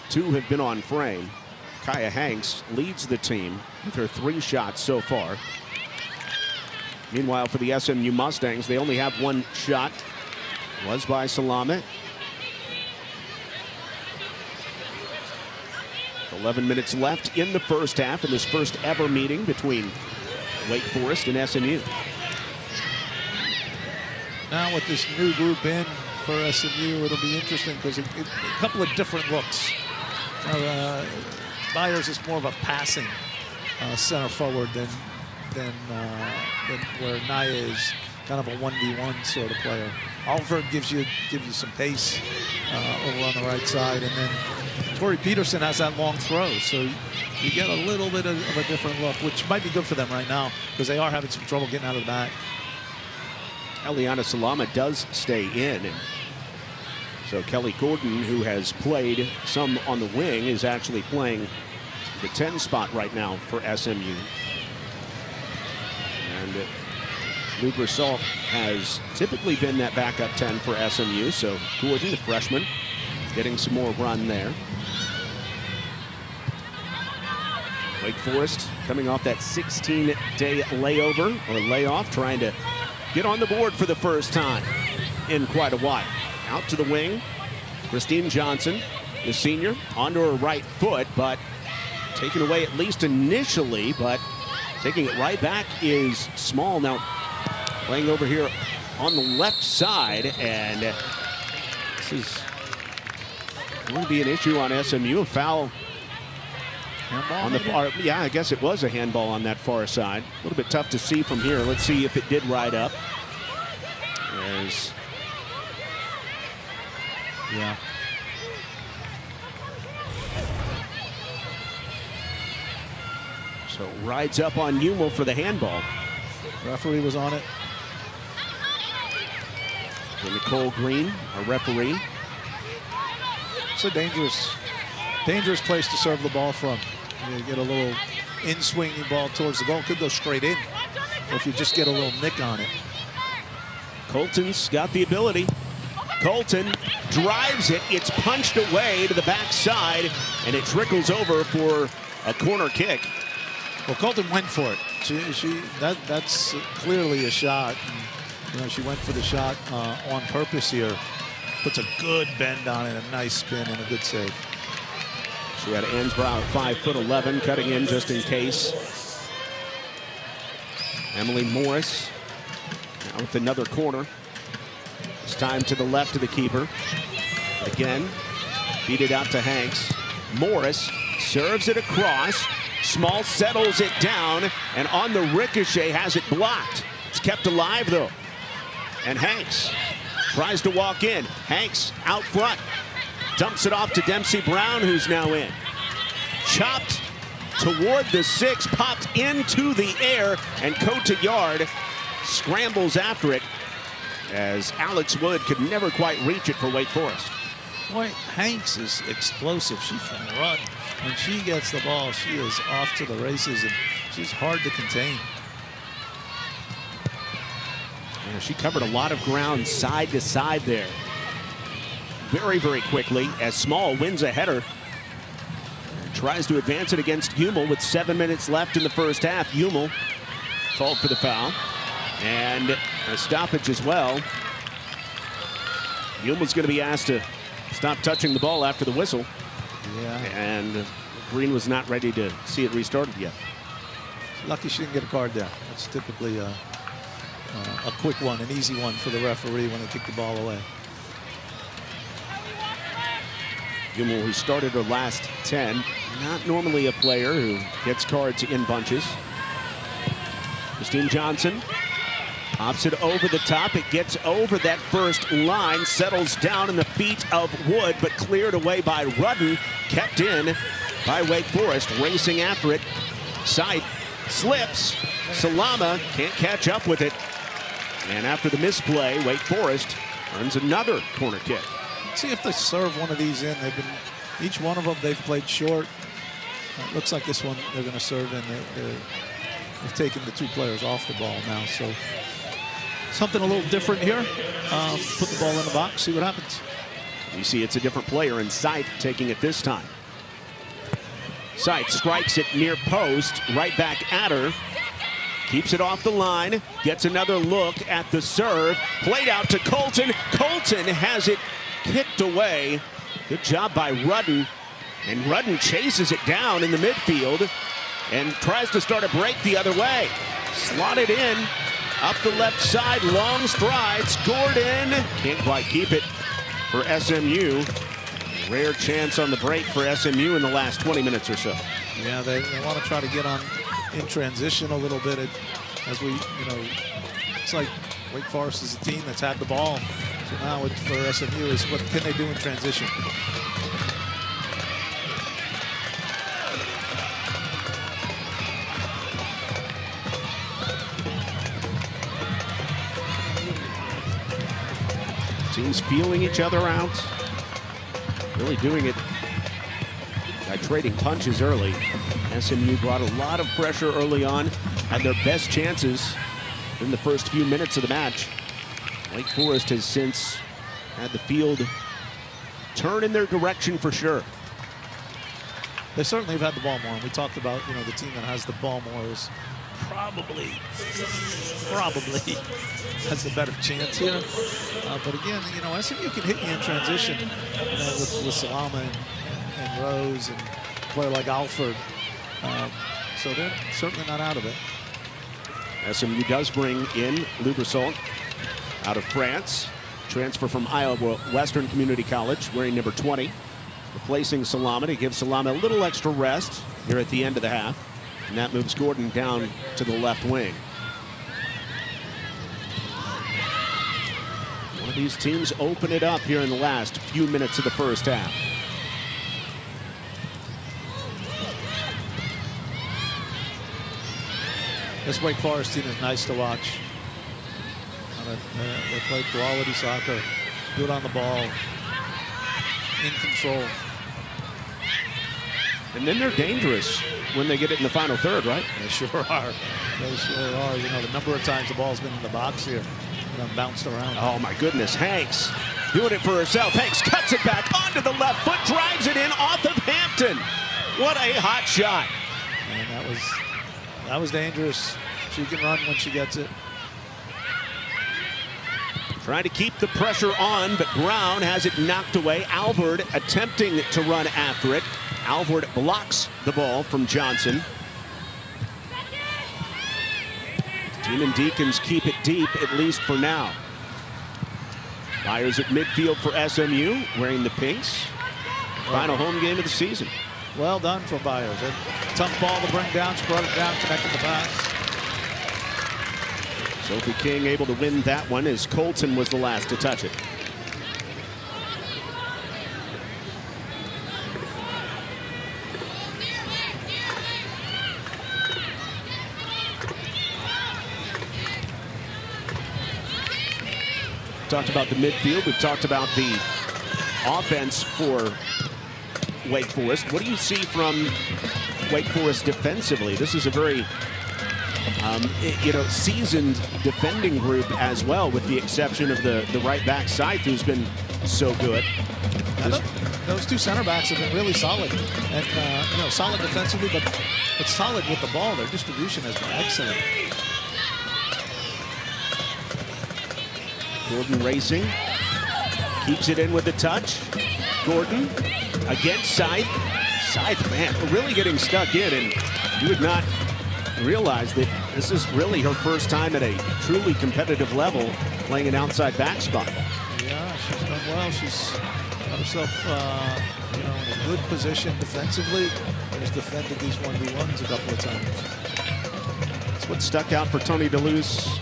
2 have been on frame. Kaya Hanks leads the team with her 3 shots so far. Meanwhile, for the SMU Mustangs, they only have 1 shot. Was by Salame. 11 minutes left in the first half in this first ever meeting between Wake Forest and SMU. Now with this new group in for SMU, it'll be interesting because a couple of different looks. Byers is more of a passing center forward than where Naya is kind of a 1v1 sort of player. Alford gives you some pace over on the right side, and then Tori Peterson has that long throw, so you get a little bit of a different look, which might be good for them right now because they are having some trouble getting out of the back. Eliana Salama does stay in, and so Kelly Gordon, who has played some on the wing, is actually playing the 10 spot right now for SMU. And Lou Brissalt has typically been that backup 10 for SMU, so Gordon, the freshman, getting some more run there. Wake Forest coming off that 16-day layover or layoff, trying to get on the board for the first time in quite a while. Out to the wing, Christine Johnson, the senior, onto her right foot, but taken away at least initially, but taking it right back is Small. Now playing over here on the left side, and this is going to be an issue on SMU. A foul on the far, yeah, I guess it was a handball on that far side. A little bit tough to see from here. Let's see if it did ride up. Yeah. So rides up on Hummel for the handball. Referee was on it. So Nicole Green, our referee. It's a dangerous place to serve the ball from. You get a little in-swinging ball towards the goal. Could go straight in, or if you just get a little nick on it. Colton's got the ability. Colton drives it. It's punched away to the backside, and it trickles over for a corner kick. Well, Colton went for it. That's clearly a shot. And, she went for the shot on purpose here. Puts a good bend on it, a nice spin, and a good save. She had Ansbrough at 5'11", cutting in just in case. Emily Morris now with another corner. This time to the left of the keeper. Again, beat it out to Hanks. Morris serves it across. Small settles it down, and on the ricochet has it blocked. It's kept alive, though. And Hanks tries to walk in. Hanks out front. Dumps it off to Dempsey Brown, who's now in. Chopped toward the 6, popped into the air, and Cotillard scrambles after it as Alex Wood could never quite reach it for Wake Forest. Boy, Hanks is explosive. She can run. When she gets the ball, she is off to the races, and she's hard to contain. Yeah, she covered a lot of ground side to side there. Very, very quickly as Small wins a header. Tries to advance it against Hummel with 7 minutes left in the first half. Hummel called for the foul. And a stoppage as well. Hummel's going to be asked to stop touching the ball after the whistle. Yeah. And Green was not ready to see it restarted yet. Lucky she didn't get a card there. That's typically a quick one, an easy one for the referee when they kick the ball away. Hummel, who started her last 10, not normally a player who gets cards in bunches. Christine Johnson pops it over the top. It gets over that first line, settles down in the feet of Wood, but cleared away by Rudden, kept in by Wake Forest, racing after it. Scythe slips. Salama can't catch up with it. And after the misplay, Wake Forest earns another corner kick. Let's see if they serve one of these in. Each one of them they've played short. It looks like this one they're going to serve in. They've taken the 2 players off the ball now, so something a little different here. Put the ball in the box, see what happens. You see it's a different player, and Scythe taking it this time. Scythe strikes it near post, right back at her. Keeps it off the line, gets another look at the serve. Played out to Colton. Colton has it kicked away. Good job by Rudden. And Rudden chases it down in the midfield and tries to start a break the other way. Slotted in, up the left side, long strides. Gordon can't quite keep it for SMU. Rare chance on the break for SMU in the last 20 minutes or so. Yeah, they want to try to get on in transition a little bit as we, it's like Wake Forest is a team that's had the ball. So now it's for SMU is what can they do in transition? Teams feeling each other out. Really doing it by trading punches early. SMU brought a lot of pressure early on, had their best chances in the first few minutes of the match. Wake Forest has since had the field turn in their direction for sure. They certainly have had the ball more. And we talked about, the team that has the ball more is probably has a better chance here. But again, SMU can hit you in transition, with Salama and Rose and a player like Alford. So they're certainly not out of it. SMU does bring in Lubrasol out of France, transfer from Iowa Western Community College, wearing number 20, replacing Salama to give Salama a little extra rest here at the end of the half. And that moves Gordon down to the left wing. One of these teams open it up here in the last few minutes of the first half. This Wake Forest team is nice to watch. They play quality soccer, good on the ball, in control. And then they're dangerous when they get it in the final third, right? They sure are. They sure are. The number of times the ball's been in the box here, bounced around. Oh my goodness, Hanks doing it for herself. Hanks cuts it back onto the left foot, drives it in off of Hampton. What a hot shot. And that was dangerous. She can run when she gets it. Trying to keep the pressure on, but Brown has it knocked away. Alvord attempting to run after it. Alvord blocks the ball from Johnson. Demon Deacons keep it deep, at least for now. Byers at midfield for SMU, wearing the pinks. Final home game of the season. Well done for Byers. A tough ball to bring down. She brought it down, connected the pass. Sophie King able to win that one as Colton was the last to touch it. Talked about the midfield. We've talked about the offense for Wake Forest. What do you see from Wake Forest defensively? This is a very seasoned defending group as well, with the exception of the right back Scythe, who's been so good. Those two center backs have been really solid, and solid defensively, but solid with the ball. Their distribution has been excellent. Gordon racing, keeps it in with the touch. Gordon against Scythe. Scythe, man, really getting stuck in, and you would not realize that this is really her first time at a truly competitive level playing an outside back spot. Yeah, she's done well. She's got herself in a good position defensively. She's defended these 1v1s a couple of times. That's what stuck out for Tony DeLuce.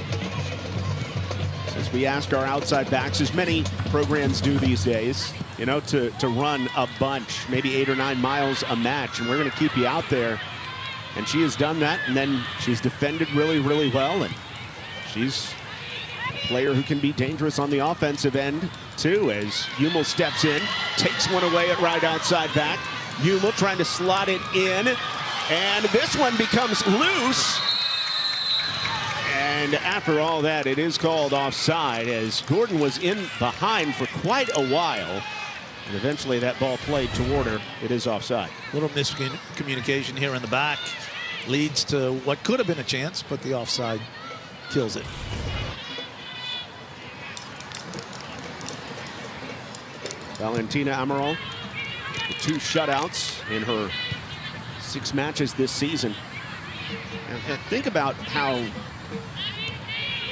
as we ask our outside backs, as many programs do these days, you know, to run a bunch, maybe 8 or 9 miles a match, and we're going to keep you out there. And she has done that, and then she's defended really, really well, and she's a player who can be dangerous on the offensive end, too, as Hummel steps in, takes one away at right outside back. Hummel trying to slot it in, and this one becomes loose. And after all that, it is called offside, as Gordon was in behind for quite a while. And eventually that ball played toward her. It is offside. A little miscommunication here in the back leads to what could have been a chance, but the offside kills it. Valentina Amaral, the 2 shutouts in her 6 matches this season. And think about how,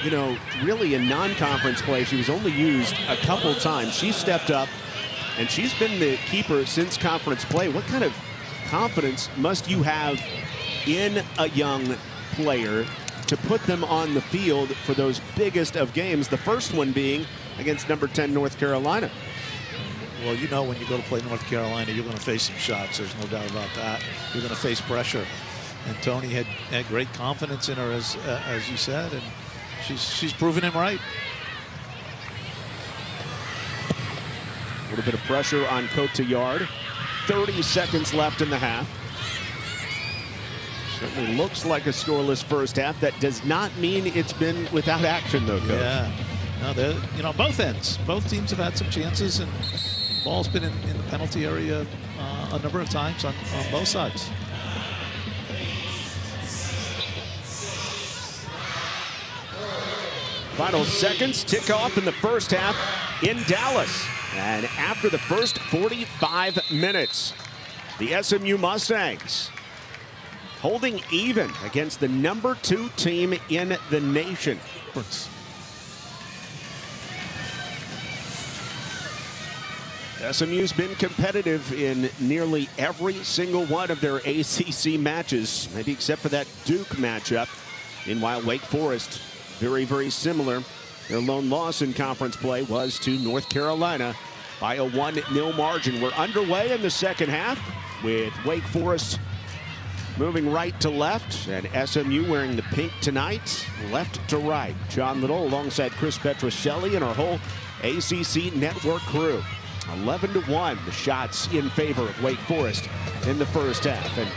you know, really in non-conference play, she was only used a couple times. She stepped up, and she's been the keeper since conference play. What kind of confidence must you have in a young player to put them on the field for those biggest of games, the first one being against number 10 North Carolina? Well, you know, when you go to play North Carolina, you're going to face some shots. There's no doubt about that. You're going to face pressure. And Tony had great confidence in her, as you said, and she's proven him right. A little bit of pressure on Cotillard. 30 seconds left in the half. Certainly looks like a scoreless first half. That does not mean it's been without action, though, Coach. Yeah. No, you know, both ends. Both teams have had some chances, and ball's been in the penalty area a number of times on both sides. Final seconds tick off in the first half in Dallas. And after the first 45 minutes, the SMU Mustangs holding even against the number 2 team in the nation. SMU's been competitive in nearly every single one of their ACC matches, maybe except for that Duke matchup. Meanwhile, Wake Forest, very, very similar. Their lone loss in conference play was to North Carolina by a 1-0 margin. We're underway in the second half with Wake Forest moving right to left, and SMU wearing the pink tonight, left to right. John Little alongside Chris Petroselli and our whole ACC network crew. 11-1, the shots in favor of Wake Forest in the first half. And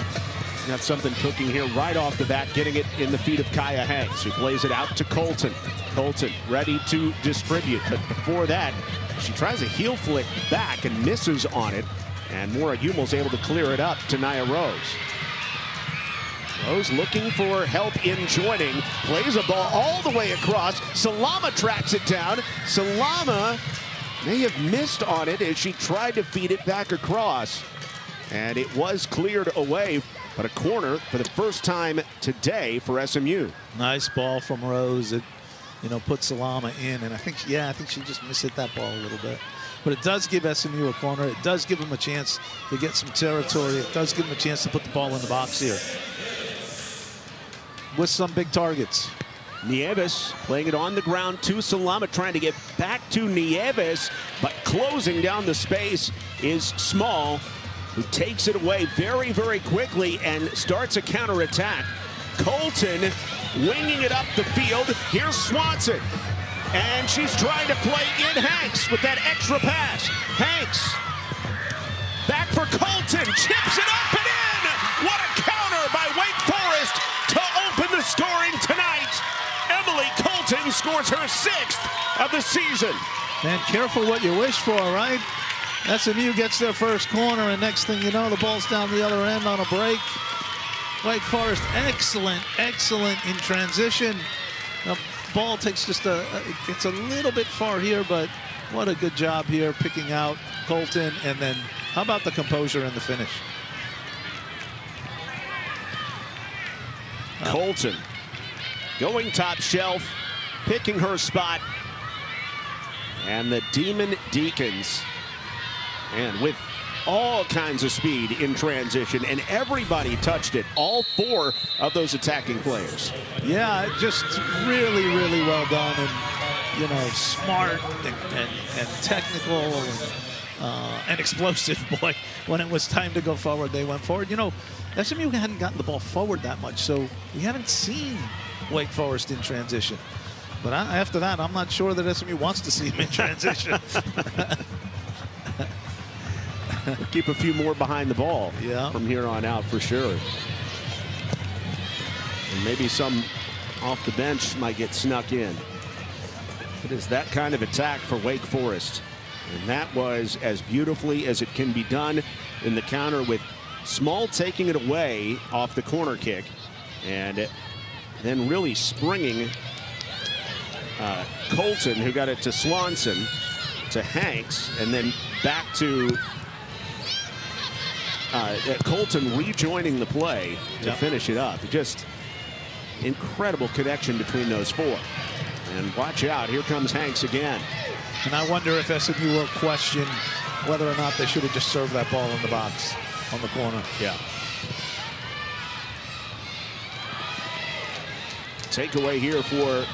got something cooking here right off the bat, getting it in the feet of Kaya Hanks, who plays it out to Colton. Colton ready to distribute, but before that, she tries a heel flick back and misses on it, and Maura Hummel's able to clear it up to Nia Rose. Rose looking for help in joining, plays a ball all the way across. Salama tracks it down. Salama may have missed on it as she tried to feed it back across, and it was cleared away, but a corner for the first time today for SMU. Nice ball from Rose. It, you know, put Salama in, and I think she just mishit that ball a little bit. But it does give SMU a corner. It does give them a chance to get some territory. It does give them a chance to put the ball in the box here with some big targets. Nieves playing it on the ground to Salama, trying to get back to Nieves, but closing down the space is Small, who takes it away very, very quickly and starts a counterattack. Colton winging it up the field. Here's Swanson, and she's trying to play in Hanks with that extra pass. Hanks back for Colton, chips it up and in. What a counter by Wake Forest to open the scoring tonight. Emily Colton scores her 6th of the season. Man, careful what you wish for, right? SMU gets their first corner, and next thing you know, the ball's down the other end on a break. Wake Forest, excellent in transition. The ball takes just gets a little bit far here, but what a good job here picking out Colton. And then how about the composure in the finish? Colton going top shelf, picking her spot. And the Demon Deacons, and with all kinds of speed in transition, and everybody touched it, all 4 of those attacking players. Yeah, just really well done. And you know, smart and technical and explosive. Boy, when it was time to go forward, they went forward. You know, SMU hadn't gotten the ball forward that much, so we haven't seen Wake Forest in transition. But after that, I'm not sure that SMU wants to see him in transition. Keep a few more behind the ball from here on out for sure. And maybe some off the bench might get snuck in. It is that kind of attack for Wake Forest. And that was as beautifully as it can be done in the counter, with Small taking it away off the corner kick. And then really springing Colton, who got it to Swanson, to Hanks, and then back to Colton rejoining the play to finish it up. Just incredible connection between those four. And watch out, here comes Hanks again. And I wonder if SMU will question whether or not they should have just served that ball in the box on the corner. Yeah. Takeaway here for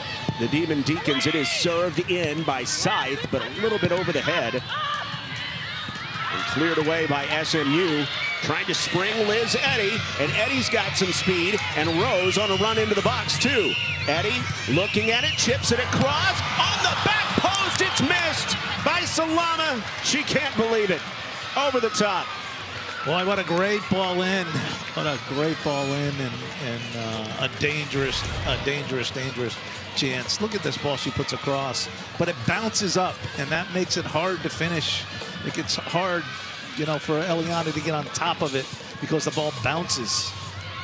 the Demon Deacons. It is served in by Scythe, but a little bit over the head. And cleared away by SMU. Trying to spring Liz Eddy, and Eddy's got some speed, and Rose on a run into the box too. Eddy looking at it, chips it across, on the back post, it's missed by Salama. She can't believe it. Over the top. Boy, what a great ball in. What a great ball in, and a dangerous chance. Look at this ball she puts across, but it bounces up, and that makes it hard to finish. It gets hard, you know, for Eliana to get on top of it because the ball bounces,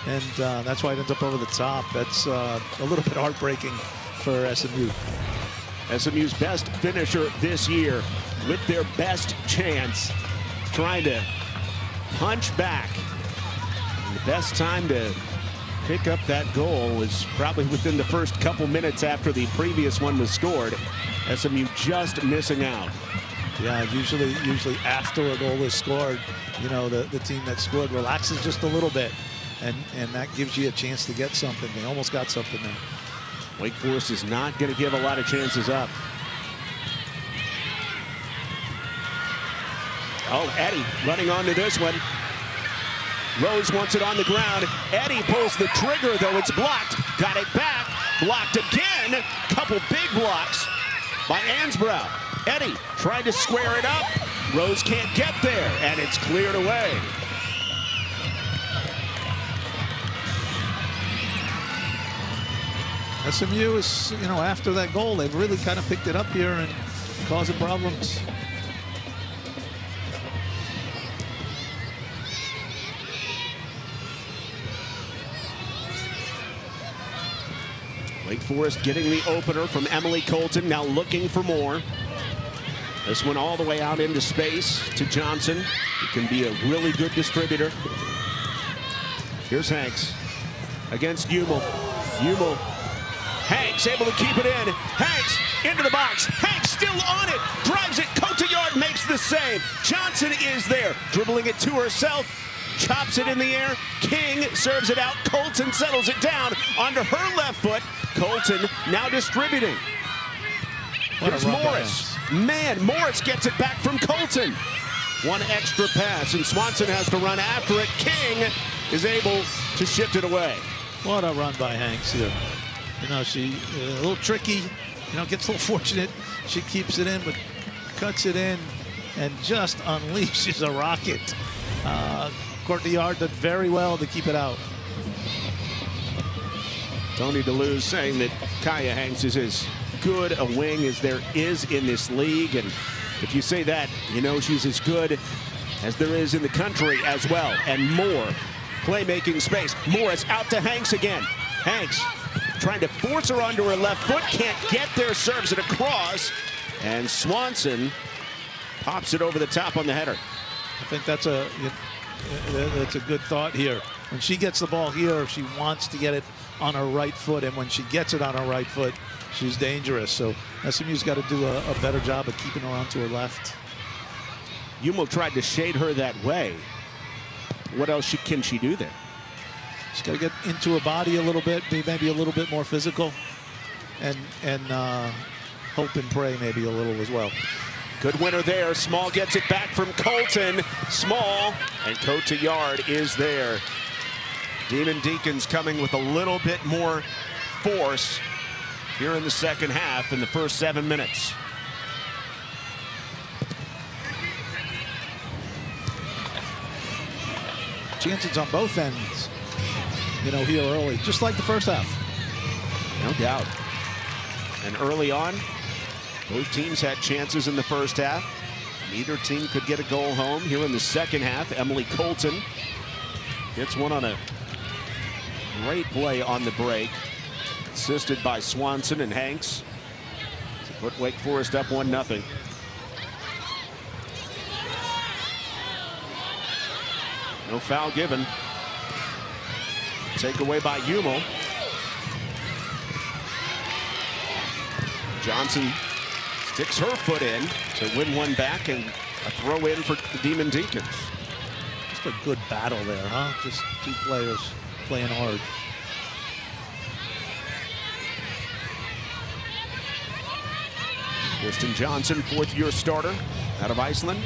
and that's why it ends up over the top. That's a little bit heartbreaking for SMU. SMU's best finisher this year with their best chance, trying to punch back. And the best time to pick up that goal is probably within the first couple minutes after the previous one was scored. SMU just missing out. Yeah, usually after a goal is scored, you know, the team that scored relaxes just a little bit, and that gives you a chance to get something. They almost got something there. Wake Forest is not going to give a lot of chances up. Oh, Eddy running onto this one. Rose wants it on the ground. Eddy pulls the trigger, though it's blocked. Got it back. Blocked again. Couple big blocks by Ansbrough. Eddy trying to square it up. Rose can't get there, and it's cleared away. SMU is, you know, after that goal, they've really kind of picked it up here and causing problems. Wake Forest getting the opener from Emily Colton, now looking for more. This one all the way out into space to Johnson, who can be a really good distributor. Here's Hanks against Umel. Umel, Hanks able to keep it in. Hanks into the box. Hanks still on it. Drives it. Cotillard makes the save. Johnson is there, dribbling it to herself. Chops it in the air. King serves it out. Colton settles it down onto her left foot. Colton now distributing. Here's Morris. Man, Morris gets it back from Colton. One extra pass, and Swanson has to run after it. King is able to shift it away. What a run by Hanks here. You know, she a little tricky, you know, gets a little fortunate. She keeps it in, but cuts it in and just unleashes a rocket. Courtyard did very well to keep it out. Tony DeLuz saying that Kaya Hanks is as good a wing as there is in this league. And if you say that, you know she's as good as there is in the country as well. And more playmaking space. Morris out to Hanks again. Hanks trying to force her onto her left foot. Can't get there, serves it across. And Swanson pops it over the top on the header. I think that's a good thought here. When she gets the ball here, she wants to get it on her right foot, and when she gets it on her right foot, she's dangerous. So SMU's got to do a better job of keeping her onto her left. Umel tried to shade her that way. What else can she do there? She's got to get into her body a little bit, be maybe a little bit more physical, and hope and pray maybe a little as well. Good winner there. Small gets it back from Colton. Small, and Cotillard is there. Demon Deacons coming with a little bit more force here in the second half in the first 7 minutes. Chances on both ends, you know, here early, just like the first half. No doubt. And early on, both teams had chances in the first half. Neither team could get a goal home. Here in the second half, Emily Colton gets one on a great play on the break, assisted by Swanson and Hanks to put Wake Forest up 1-0. No foul given. Takeaway by Hummel. Johnson sticks her foot in to win one back, and a throw in for the Demon Deacons. Just a good battle there, huh? Just two players playing hard. Kristen Johnson, fourth-year starter out of Iceland.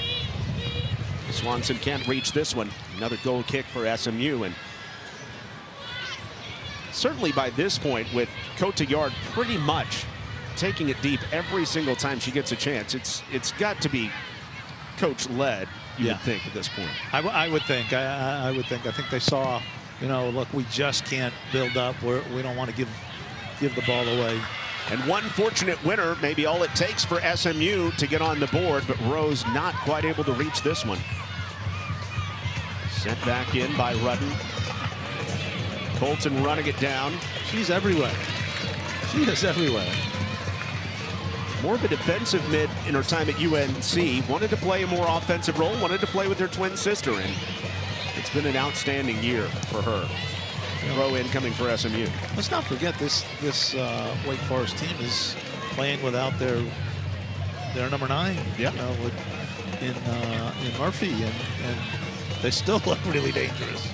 Swanson can't reach this one. Another goal kick for SMU, and certainly by this point, with Cotillard pretty much taking it deep every single time she gets a chance, it's got to be coach-led, you would think, at this point. I would think. I would think. I think they saw, you know, look, we just can't build up. We don't want to give the ball away. And one fortunate winner, maybe all it takes for SMU to get on the board, but Rose not quite able to reach this one. Sent back in by Rudden. Colton running it down. She's everywhere. She is everywhere. More of a defensive mid in her time at UNC. Wanted to play a more offensive role, wanted to play with her twin sister, and it's been an outstanding year for her. Throw in coming for SMU. Let's not forget this Wake Forest team is playing without their number 9. Yeah. You know, in Murphy, and they still look really dangerous.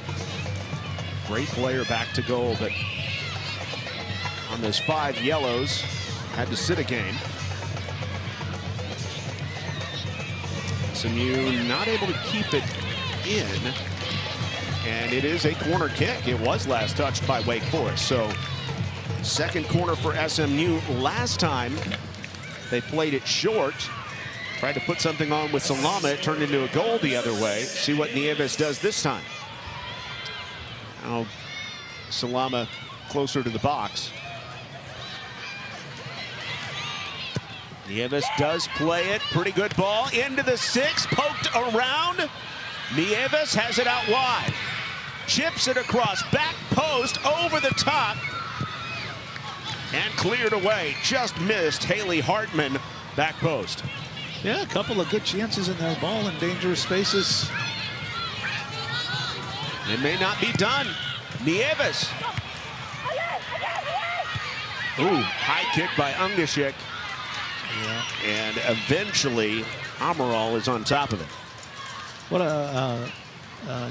Great player back to goal, but on those 5 yellows, had to sit a game. SMU not able to keep it in. And it is a corner kick. It was last touched by Wake Forest. So second corner for SMU. Last time they played it short. Tried to put something on with Salama. It turned into a goal the other way. See what Nieves does this time. Now Salama closer to the box. Nieves does play it. Pretty good ball into the 6. Poked around. Nieves has it out wide. Chips it across, back post, over the top, and cleared away. Just missed Haley Hartman, back post. Yeah, a couple of good chances in their ball in dangerous spaces. It may not be done. Nieves. Ooh, high kick by Ungashik. Yeah. And eventually, Amaral is on top of it. What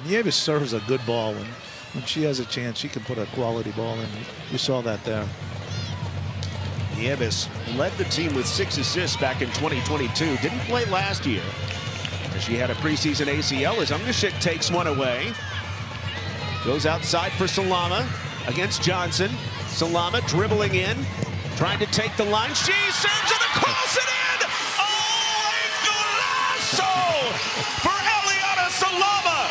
Nieves serves a good ball. When she has a chance, she can put a quality ball in. You saw that there. Nieves led the team with 6 assists back in 2022. Didn't play last year. She had a preseason ACL as Ungashik takes one away. Goes outside for Salama against Johnson. Salama dribbling in, trying to take the line. She serves it across and in! Oh, a golazo for Eliana Salama!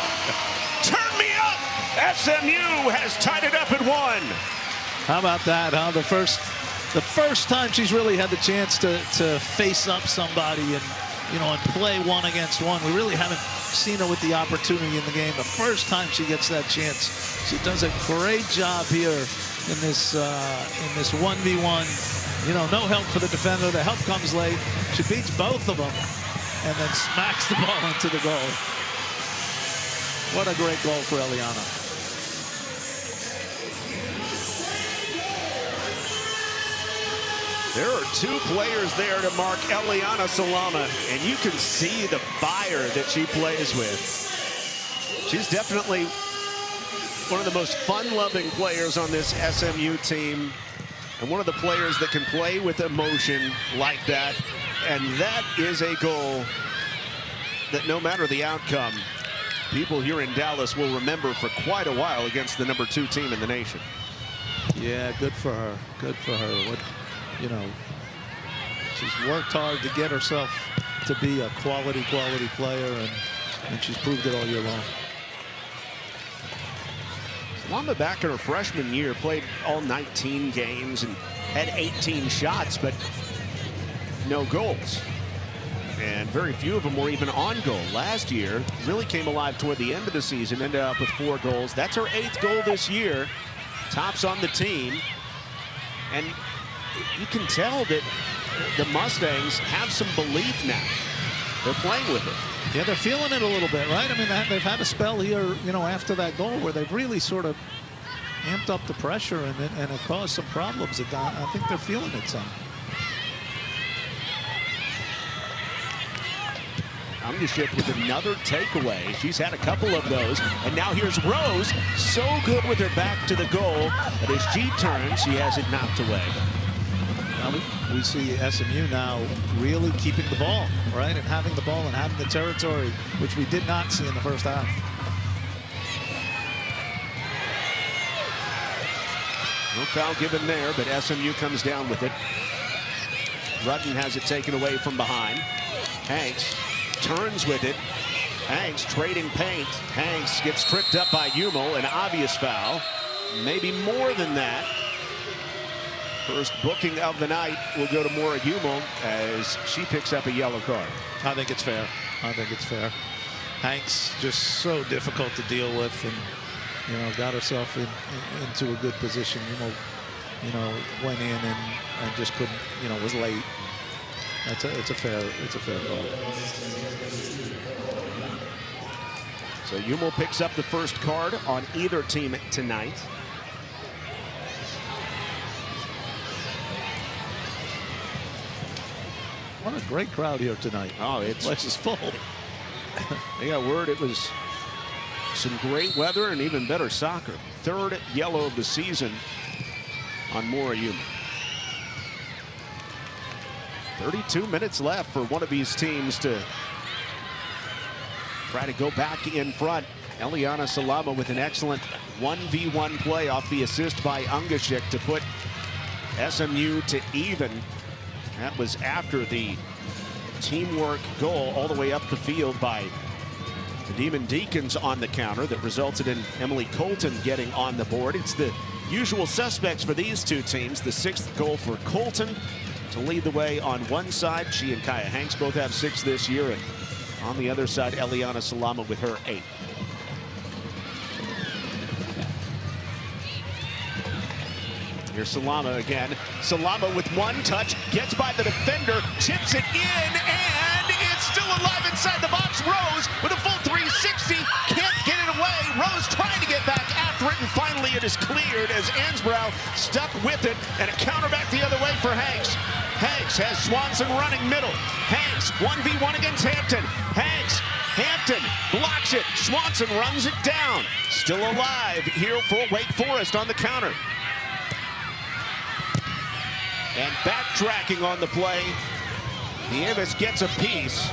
Turn me up! SMU has tied it up at 1. How about that, huh? The first time she's really had the chance to face up somebody and, you know, and play 1 against 1. We really haven't seen her with the opportunity in the game. The first time she gets that chance, she does a great job here in this 1v1. You know, no help for the defender. The help comes late. She beats both of them and then smacks the ball into the goal. What a great goal for Eliana. There are 2 players there to mark Eliana Salama, and you can see the fire that she plays with. She's definitely one of the most fun-loving players on this SMU team. And one of the players that can play with emotion like that, and that is a goal that no matter the outcome, people here in Dallas will remember for quite a while against the #2 team in the nation. Yeah, good for her. Good for her. What, you know, she's worked hard to get herself to be a quality player, and she's proved it all year long. Salama back in her freshman year played all 19 games and had 18 shots, but no goals. And very few of them were even on goal. Last year, really came alive toward the end of the season, ended up with 4 goals. That's her 8th goal this year. Tops on the team. And you can tell that the Mustangs have some belief now. They're playing with it. Yeah, they're feeling it a little bit, right? I mean, they've had a spell here, you know, after that goal where they've really sort of amped up the pressure and it caused some problems. I think they're feeling it some. Ungeschickt with another takeaway. She's had a couple of those. And now here's Rose. So good with her back to the goal. But as she turns, she has it knocked away. Now we see SMU now really keeping the ball, right? And having the ball and having the territory, which we did not see in the first half. No foul given there, but SMU comes down with it. Rudden has it taken away from behind. Hanks turns with it. Hanks trading paint. Hanks gets tripped up by Hummel, an obvious foul. Maybe more than that. First booking of the night will go to Maura Hummel as she picks up a yellow card. I think it's fair. I think it's fair. Hanks just so difficult to deal with, and you know, got herself into a good position. You know, went in and just couldn't. You know, was late. It's a fair call. So Hummel picks up the first card on either team tonight. What a great crowd here tonight. Oh, it's place is full. They got word it was some great weather and even better soccer. 3rd yellow of the season on Maura Hummel. 32 minutes left for one of these teams to try to go back in front. Eliana Salama with an excellent 1v1 play off the assist by Ungeschickt to put SMU to even. That was after the teamwork goal all the way up the field by the Demon Deacons on the counter that resulted in Emily Colton getting on the board. It's the usual suspects for these two teams. The 6th goal for Colton to lead the way on one side. She and Kaya Hanks both have 6 this year. And on the other side, Eliana Salama with her 8. Here's Salama again. Salama with one touch, gets by the defender, chips it in, and it's still alive inside the box. Rose with a full 360, can't get it away. Rose trying to get back after it, and finally it is cleared as Ansbrough stuck with it, and a counter back the other way for Hanks. Hanks has Swanson running middle. Hanks 1v1 against Hampton. Hanks, Hampton blocks it. Swanson runs it down. Still alive here for Wake Forest on the counter. And backtracking on the play, Nieves gets a piece,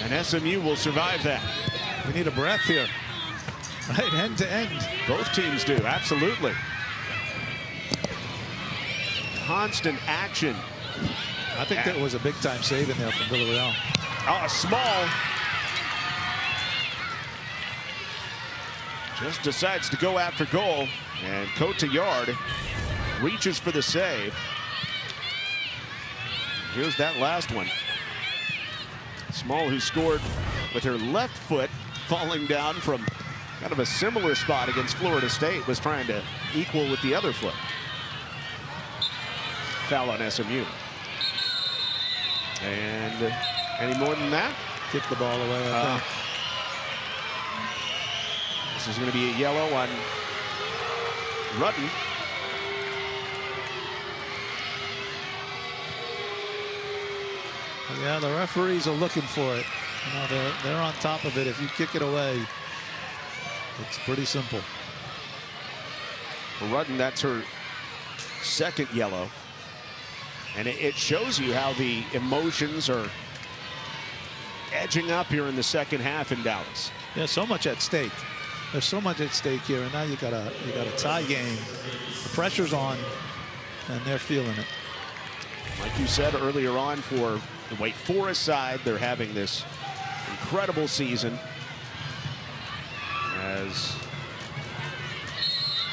and SMU will survive that. We need a breath here, right, end to end. Both teams do, absolutely. Constant action. I think that was a big-time save in there from Villarreal. Oh, Small just decides to go after goal, and Cotillard reaches for the save. Here's that last one. Small, who scored with her left foot, falling down from kind of a similar spot against Florida State, was trying to equal with the other foot. Foul on SMU. And any more than that? Kick the ball away, I think. This is going to be a yellow on Rudden. Yeah, the referees are looking for it. You know, they're on top of it. If you kick it away, it's pretty simple. For Rudden, that's her 2nd yellow. And it shows you how the emotions are edging up here in the second half in Dallas. Yeah, so much at stake. There's so much at stake here, and now you got a tie game. The pressure's on, and they're feeling it. Like you said earlier on, for the Wake Forest side, they're having this incredible season. As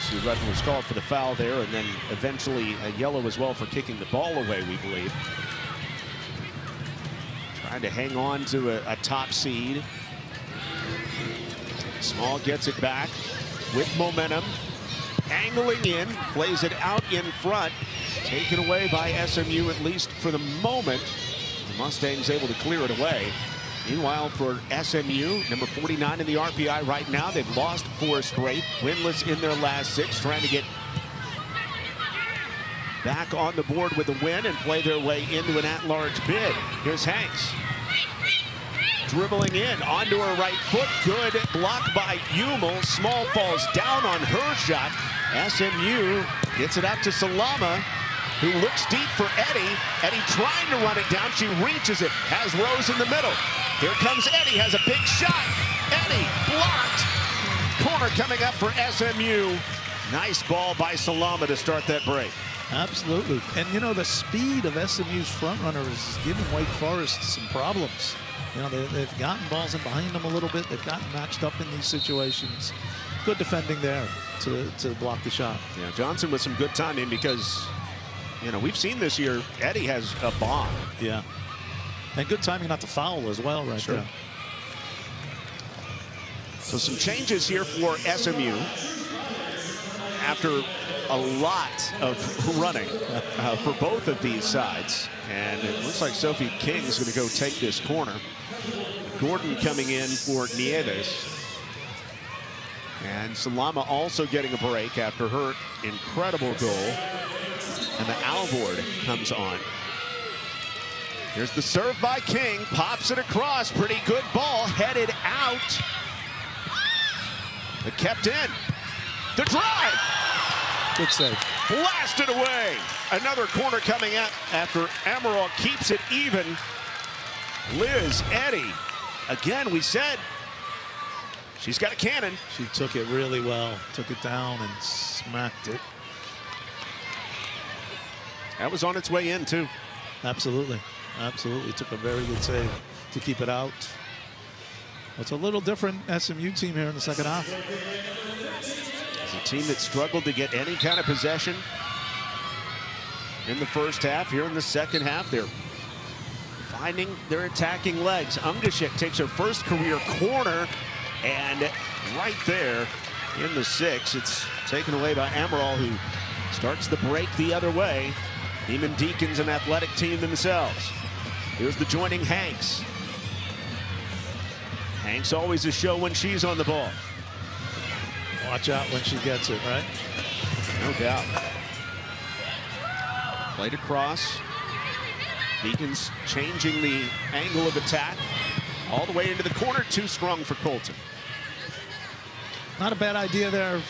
Sue Rutten was called for the foul there, and then eventually a yellow as well for kicking the ball away, we believe. Trying to hang on to a top seed. Small gets it back with momentum. Angling in, plays it out in front. Taken away by SMU, at least for the moment. The Mustangs able to clear it away. Meanwhile, for SMU, number 49 in the RPI right now, they've lost 4 straight, winless in their last 6, trying to get back on the board with a win and play their way into an at-large bid. Here's Hanks. Dribbling in, onto her right foot, good block by Umel. Small falls down on her shot. SMU gets it out to Salama, who looks deep for Eddie. Eddie trying to run it down, she reaches it, has Rose in the middle. Here comes Eddie, has a big shot. Eddie blocked. Corner coming up for SMU. Nice ball by Salama to start that break. Absolutely. And, you know, the speed of SMU's front runner is giving Wake Forest some problems. You know, they've gotten balls in behind them a little bit. They've gotten matched up in these situations. Good defending there to block the shot. Yeah, Johnson with some good timing because, you know, we've seen this year, Eddie has a bomb. Yeah. And good timing not to foul as well right there. So some changes here for SMU after a lot of running for both of these sides. And it looks like Sophie King's going to go take this corner. Gordon coming in for Nieves. And Salama also getting a break after her incredible goal. And the Alvord comes on. Here's the serve by King, pops it across, pretty good ball, headed out. But kept in. The drive! Good save. Blasted away. Another corner coming out after Amaral keeps it even. Liz Eddy. Again, we said she's got a cannon. She took it really well. Took it down and smacked it. That was on its way in, too. Absolutely. Absolutely. Took a very good save to keep it out. It's a little different SMU team here in the second half. It's a team that struggled to get any kind of possession in the first half. Here in the second half, they're finding their attacking legs. Ungashek takes her first career corner, and right there in the 6, it's taken away by Amaral, who starts the break the other way. Neiman Deacon's an athletic team themselves. Here's the joining Hanks. Hanks always a show when she's on the ball. Watch out when she gets it, right? No doubt. Played across. Deacon's changing the angle of attack. All the way into the corner, too strong for Colton. Not a bad idea there,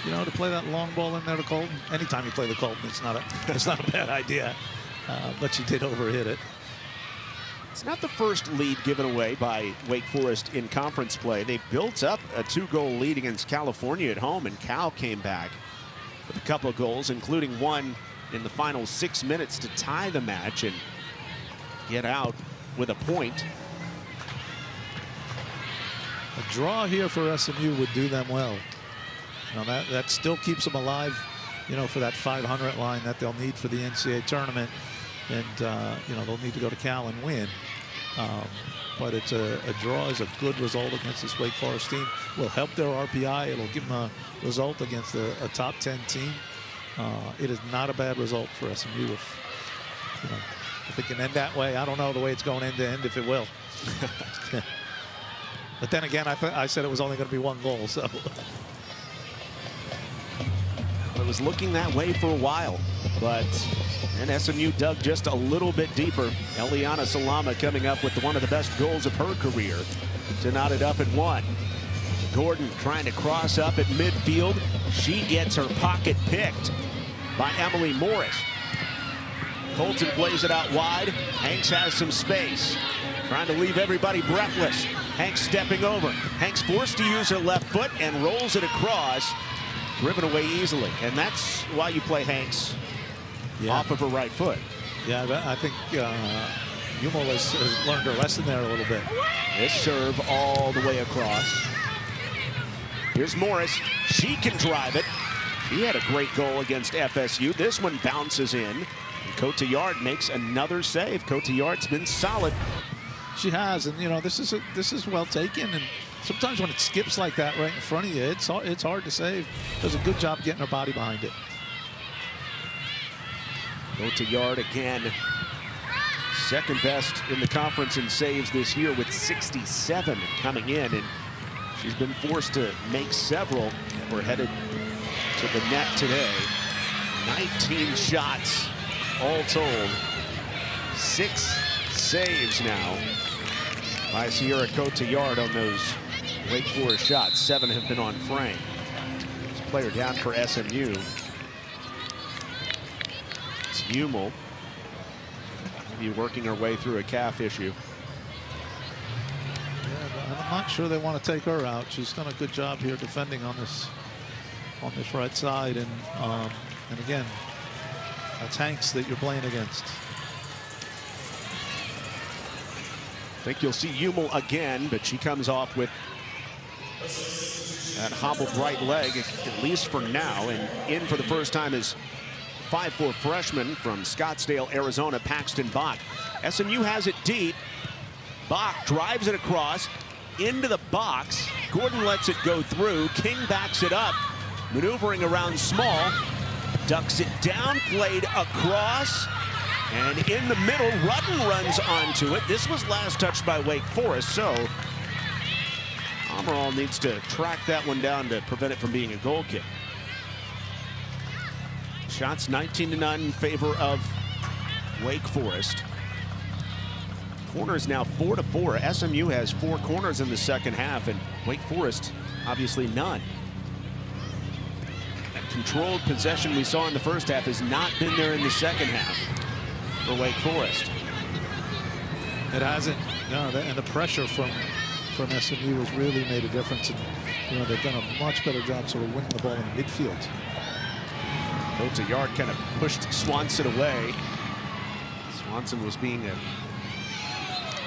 you know, to play that long ball in there to Colton. Anytime you play the Colton, it's not a bad idea. But she did overhit it. It's not the first lead given away by Wake Forest in conference play. They built up a 2-goal lead against California at home, and Cal came back with a couple of goals, including one in the final 6 minutes to tie the match and get out with a point. A draw here for SMU would do them well. You know, that still keeps them alive, you know, for that 500 line that they'll need for the NCAA tournament. And, you know, they'll need to go to Cal and win. But it's a draw is a good result against this Wake Forest team. Will help their RPI. It'll give them a result against a top 10 team. It is not a bad result for SMU. If it can end that way, I don't know the way it's going end to end if it will. But then again, I said it was only going to be 1 goal, so. It was looking that way for a while, but then SMU dug just a little bit deeper. Eliana Salama coming up with one of the best goals of her career to knot it up at 1. Gordon trying to cross up at midfield. She gets her pocket picked by Emily Morris. Colton plays it out wide. Hanks has some space. Trying to leave everybody breathless. Hanks stepping over. Hanks forced to use her left foot and rolls it across. Driven away easily. And that's why you play Hanks off of her right foot. Yeah, I think Hummel has learned her lesson there a little bit. This serve all the way across. Here's Morris. She can drive it. She had a great goal against FSU. This one bounces in. And Cotillard makes another save. Cotillard's been solid. She has, and you know, this is well taken. And sometimes when it skips like that right in front of you, it's hard to save. Does a good job getting her body behind it. Cotillard again, second best in the conference in saves this year with 67 coming in, and she's been forced to make several. We're headed to the net today. 19 shots all told. 6 saves now by Sierra Cotillard on those Wake Forest shots. 7 have been on frame. This player down for SMU. It's Hummel. Maybe working her way through a calf issue. Yeah, I'm not sure they want to take her out. She's done a good job here defending on this right side, and again, that's Hanks that you're playing against. I think you'll see Hummel again, but she comes off with that hobbled right leg, at least for now, and in for the first time is 5'4" freshman from Scottsdale, Arizona, Paxton Bach. SMU has it deep. Bach drives it across into the box. Gordon lets it go through. King backs it up, maneuvering around Small, ducks it down, played across, and in the middle, Rudden runs onto it. This was last touched by Wake Forest, so Amaral needs to track that one down to prevent it from being a goal kick. Shots 19-9 in favor of Wake Forest. Corners now 4-4. SMU has 4 corners in the second half, and Wake Forest obviously none. That controlled possession we saw in the first half has not been there in the second half for Wake Forest. It hasn't. No, and the pressure from SMU has really made a difference. And you know, they've done a much better job sort of winning the ball in midfield. Cotillard kind of pushed Swanson away. Swanson was being a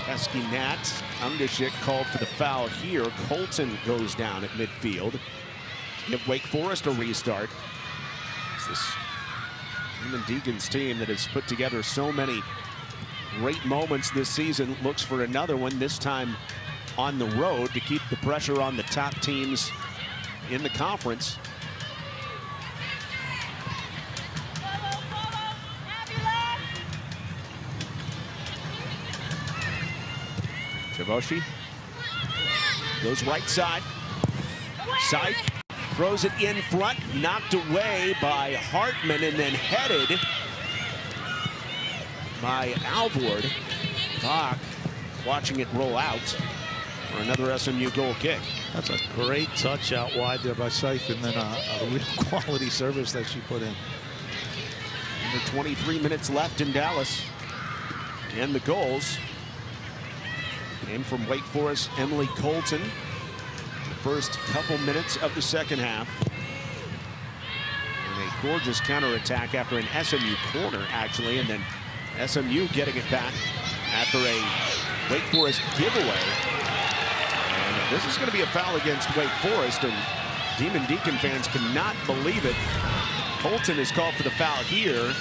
pesky gnat. Undashik called for the foul here. Colton goes down at midfield. Give Wake Forest a restart. It's this Raymond Deegan's team that has put together so many great moments this season looks for another one, this time on the road, to keep the pressure on the top teams in the conference. Chavoshi goes right side. Side throws it in front, knocked away by Hartman, and then headed by Alvord. Bach watching it roll out for another SMU goal kick. That's a great touch out wide there by Seif, and then a real quality service that she put in. Under 23 minutes left in Dallas. And the goals came from Wake Forest, Emily Colton. The first couple minutes of the second half. And a gorgeous counterattack after an SMU corner, actually, and then SMU getting it back after a Wake Forest giveaway. And this is going to be a foul against Wake Forest, and Demon Deacon fans cannot believe it. Colton is called for the foul here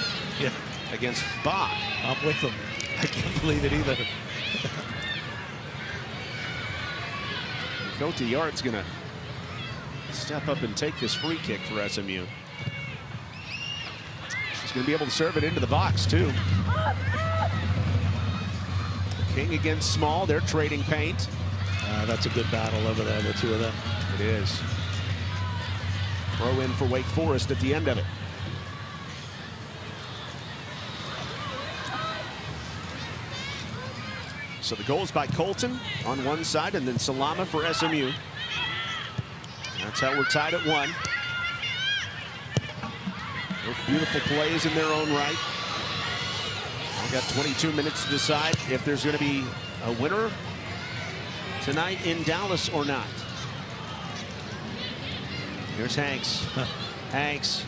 against Bach. I'm with them. I can't believe it either. Cotillard's going to step up and take this free kick for SMU. She's going to be able to serve it into the box, too. King against Small. They're trading paint. That's a good battle over there, the two of them. It is. Throw in for Wake Forest at the end of it. So the goal is by Colton on one side, and then Salama for SMU. That's how we're tied at 1. Both beautiful plays in their own right. Got 22 minutes to decide if there's going to be a winner tonight in Dallas or not. Here's Hanks. Hanks,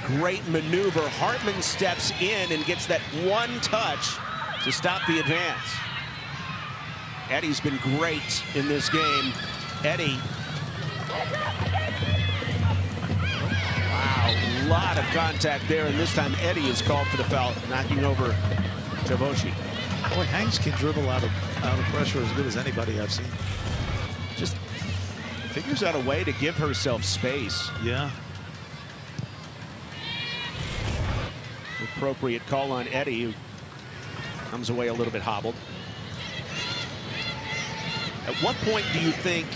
great maneuver. Hartman steps in and gets that one touch to stop the advance. Eddie's been great in this game. Eddie. Wow, a lot of contact there, and this time Eddie is called for the foul, knocking over Tavoshi. Boy, Hanks can dribble out of pressure as good as anybody I've seen. Just figures out a way to give herself space. Yeah. Appropriate call on Eddie, who comes away a little bit hobbled. At what point do you think,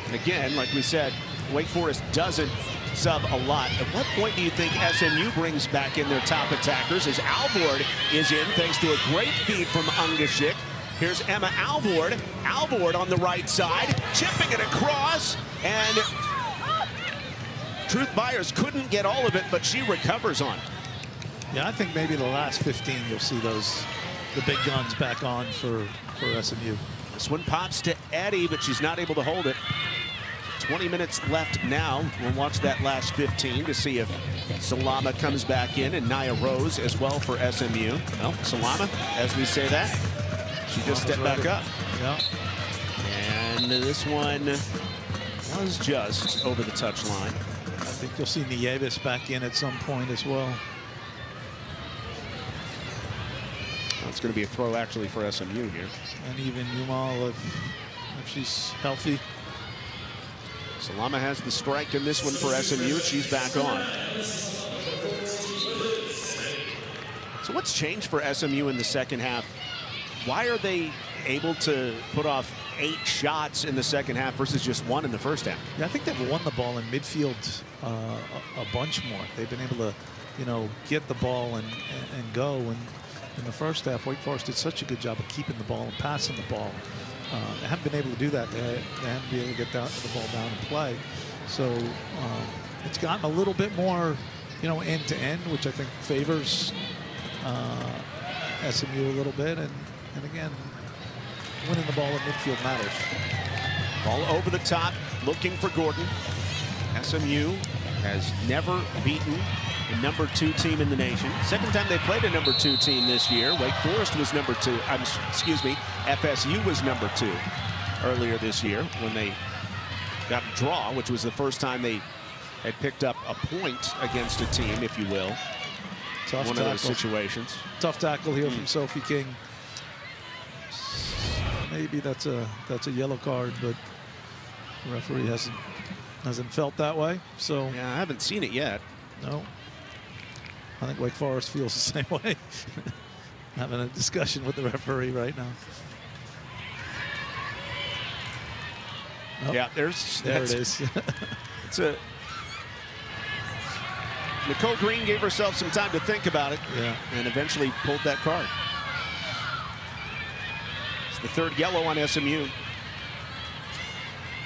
and again, like we said, Wake Forest doesn't sub a lot. At what point do you think SMU brings back in their top attackers as Alvord is in thanks to a great feed from Ungashik? Here's Emma Alvord. Alvord on the right side, chipping it across, and Truth Byers couldn't get all of it, but she recovers on it. Yeah, I think maybe the last 15 you'll see the big guns back on for SMU. This one pops to Eddie, but she's not able to hold it. 20 minutes left now. We'll watch that last 15 to see if Salama comes back in, and Nia Rose as well for SMU. Well, Salama, as we say that, she just stepped back up. Yeah. And this one was just over the touchline. I think you'll see Nieves back in at some point as well. It's going to be a throw actually for SMU here. And even Yumal if she's healthy. Salama has the strike in this one for SMU. She's back on. So what's changed for SMU in the second half? Why are they able to put off 8 shots in the second half versus just 1 in the first half? Yeah, I think they've won the ball in midfield a bunch more. They've been able to, get the ball and go. And in the first half, Wake Forest did such a good job of keeping the ball and passing the ball. They haven't been able to do that. They haven't been able to get the ball down and play. So it's gotten a little bit more, end to end, which I think favors SMU a little bit. And again, winning the ball in midfield matters. Ball over the top, looking for Gordon. SMU has never beaten a number 2 team in the nation. Second time they played a number 2 team this year. Wake Forest was number 2. FSU was number 2 earlier this year when they got a draw, which was the first time they had picked up a point against a team, if you will. Tough One tackle. of those situations. Tough tackle here from Sophie King. Maybe that's a yellow card, but the referee hasn't felt that way. So yeah, I haven't seen it yet. No. I think Wake Forest feels the same way. Having a discussion with the referee right now. Nope. Yeah, there it is. It's a Nicole Green gave herself some time to think about it, and eventually pulled that card. It's the 3rd yellow on SMU.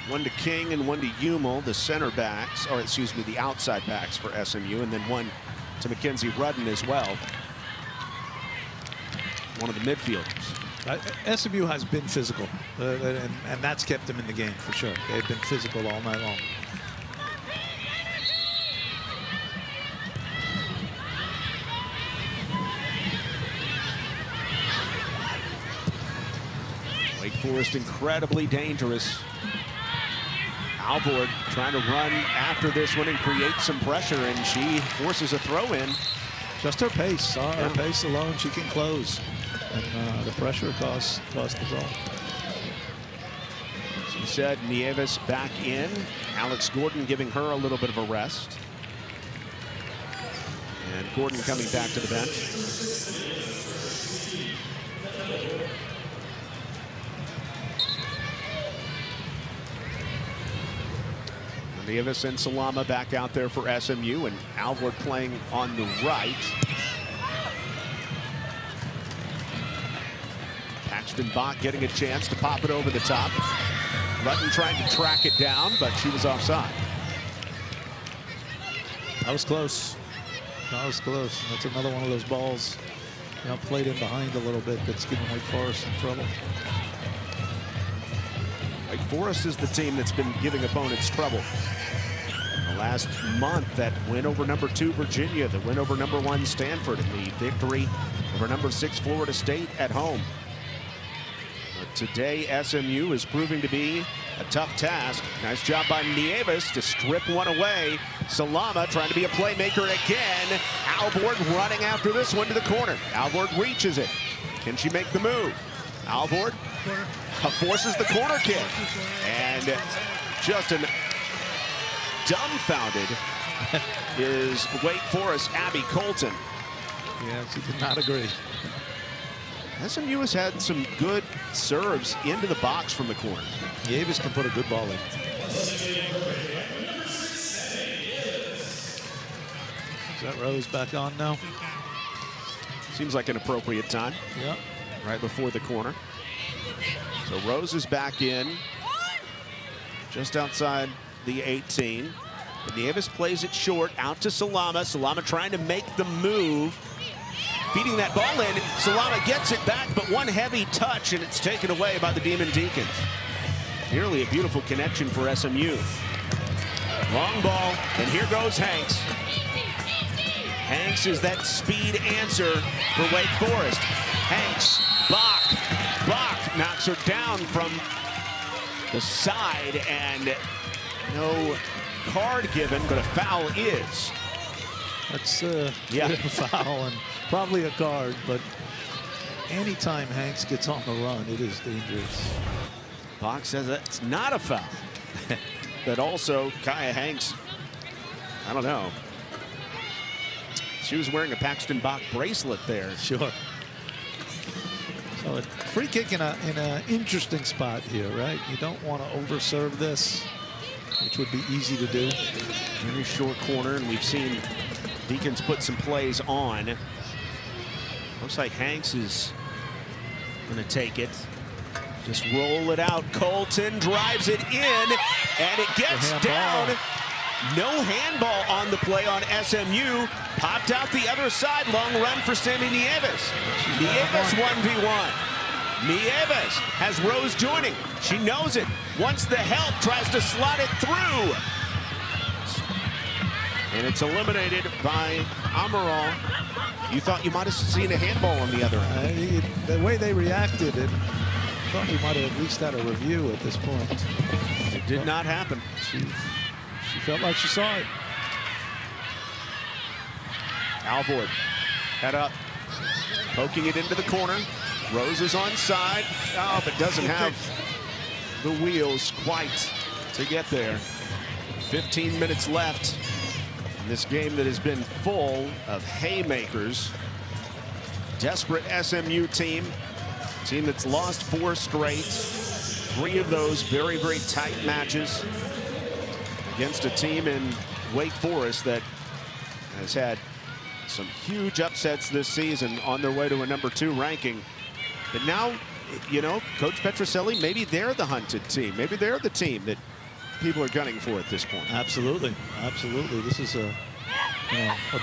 1 to King and 1 to Hummel, the center backs, or excuse me, the outside backs for SMU, and then 1 to Mackenzie Rudden as well. One of the midfielders. SMU has been physical, and that's kept them in the game for sure. They've been physical all night long. Wake Forest incredibly dangerous. Alvord trying to run after this one and create some pressure, and she forces a throw in. Just her pace. Her pace alone, she can close. And the pressure costs the throw. As you said, Nieves back in. Alex Gordon giving her a little bit of a rest. And Gordon coming back to the bench. Nieves and Salama back out there for SMU, and Alvord playing on the right. Paxton Bach getting a chance to pop it over the top. Rutton trying to track it down, but she was offside. That was close. That was close. That's another one of those balls played in behind a little bit. That's giving Wake Forest some trouble. Wake Forest is the team that's been giving opponents trouble. The last month, that win over number 2 Virginia, the win over number 1 Stanford, and the victory over number 6 Florida State at home. But today, SMU is proving to be a tough task. Nice job by Nieves to strip one away. Salama trying to be a playmaker again. Alvord running after this one to the corner. Alvord reaches it. Can she make the move? Alvord forces the corner kick. And just an dumbfounded is Wake Forest Abby Colton. Yeah, she did not agree. SMU has had some good serves into the box from the corner. Nieves can put a good ball in. Is that Rose back on now? Seems like an appropriate time. Yeah. Right before the corner. So Rose is back in. Just outside the 18. Nieves plays it short out to Salama. Salama trying to make the move. Feeding that ball in. Salama gets it back, but one heavy touch, and it's taken away by the Demon Deacons. Nearly a beautiful connection for SMU. Long ball, and here goes Hanks. Hanks is that speed answer for Wake Forest. Hanks, Bach knocks her down from the side, and no card given, but a foul is. That's a foul and probably a card, but anytime Hanks gets on the run, it is dangerous. Bach says that's not a foul. But also, Kaya Hanks, I don't know. She was wearing a Paxton Bach bracelet there. Sure. So a free kick in an interesting spot here, right? You don't want to overserve this, which would be easy to do. Very short corner, and we've seen Deacons put some plays on. Looks like Hanks is going to take it. Just roll it out. Colton drives it in, and it gets down. No handball on the play on SMU. Popped out the other side. Long run for Sammy Nieves. Nieves 1v1. Nieves has Rose joining. She knows it. Wants the help. Tries to slot it through. And it's eliminated by Amaral. You thought you might have seen a handball on the other end. The way they reacted, I thought we might have at least had a review at this point. It did not happen. She felt like she saw it. Alvord, head up, poking it into the corner. Rose is onside. Oh, but doesn't have the wheels quite to get there. 15 minutes left. This game that has been full of haymakers. Desperate SMU team that's lost 4 straight. 3 of those very, very tight matches against a team in Wake Forest that has had some huge upsets this season on their way to a number 2 ranking. But now, you know, Coach Petroselli, maybe they're the hunted team. Maybe they're the team that people are gunning for at this point. Absolutely, absolutely. This is a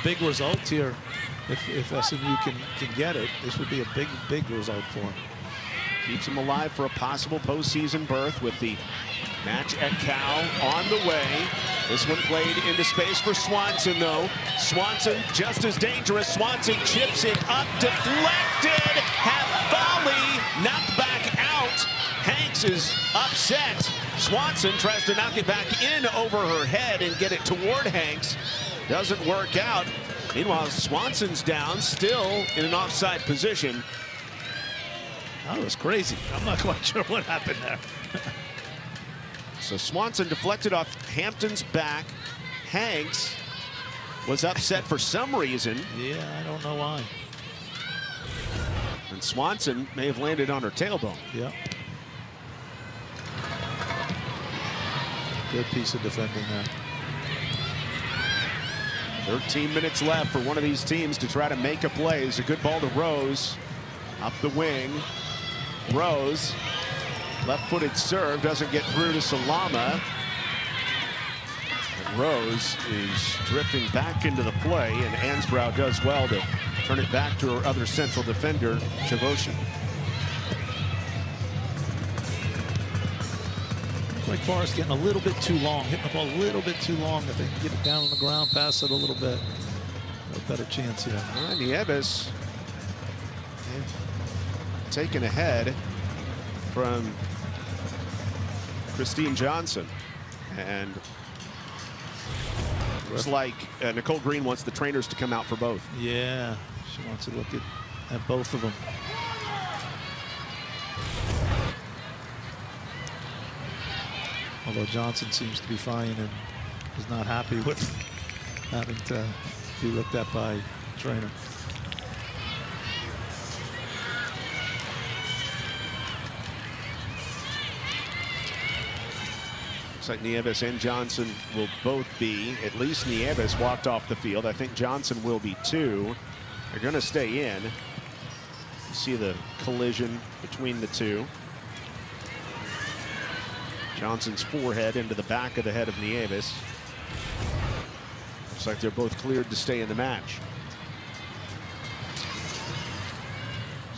big result here. If SMU can get it, this would be a big result for them. Keeps them alive for a possible postseason berth with the match at Cal on the way. This one played into space for Swanson, though. Swanson just as dangerous. Swanson chips it up, deflected, half volley, knocked back out. Hanks is upset. Swanson tries to knock it back in over her head and get it toward Hanks. Doesn't work out. Meanwhile, Swanson's down, still in an offside position. That was crazy. I'm not quite sure what happened there. So Swanson deflected off Hampton's back. Hanks was upset for some reason. Yeah, I don't know why. And Swanson may have landed on her tailbone. Yeah. Good piece of defending there. 13 minutes left for one of these teams to try to make a play. It's a good ball to Rose. Up the wing. Rose, left-footed serve, doesn't get through to Salama. But Rose is drifting back into the play, and Ansbrough does well to turn it back to her other central defender, Chavoshi. Wake Forest getting a little bit too long, hitting the ball a little bit too long. If they can get it down on the ground, pass it a little bit, a better chance here. Nieves taken ahead from Christine Johnson. And looks like Nicole Green wants the trainers to come out for both. Yeah, she wants to look at both of them. Although Johnson seems to be fine and is not happy with having to be looked at by a trainer. Looks like Nieves and Johnson will both be, at least Nieves walked off the field. I think Johnson will be too. They're going to stay in. You see the collision between the two. Johnson's forehead into the back of the head of Nieves. Looks like they're both cleared to stay in the match.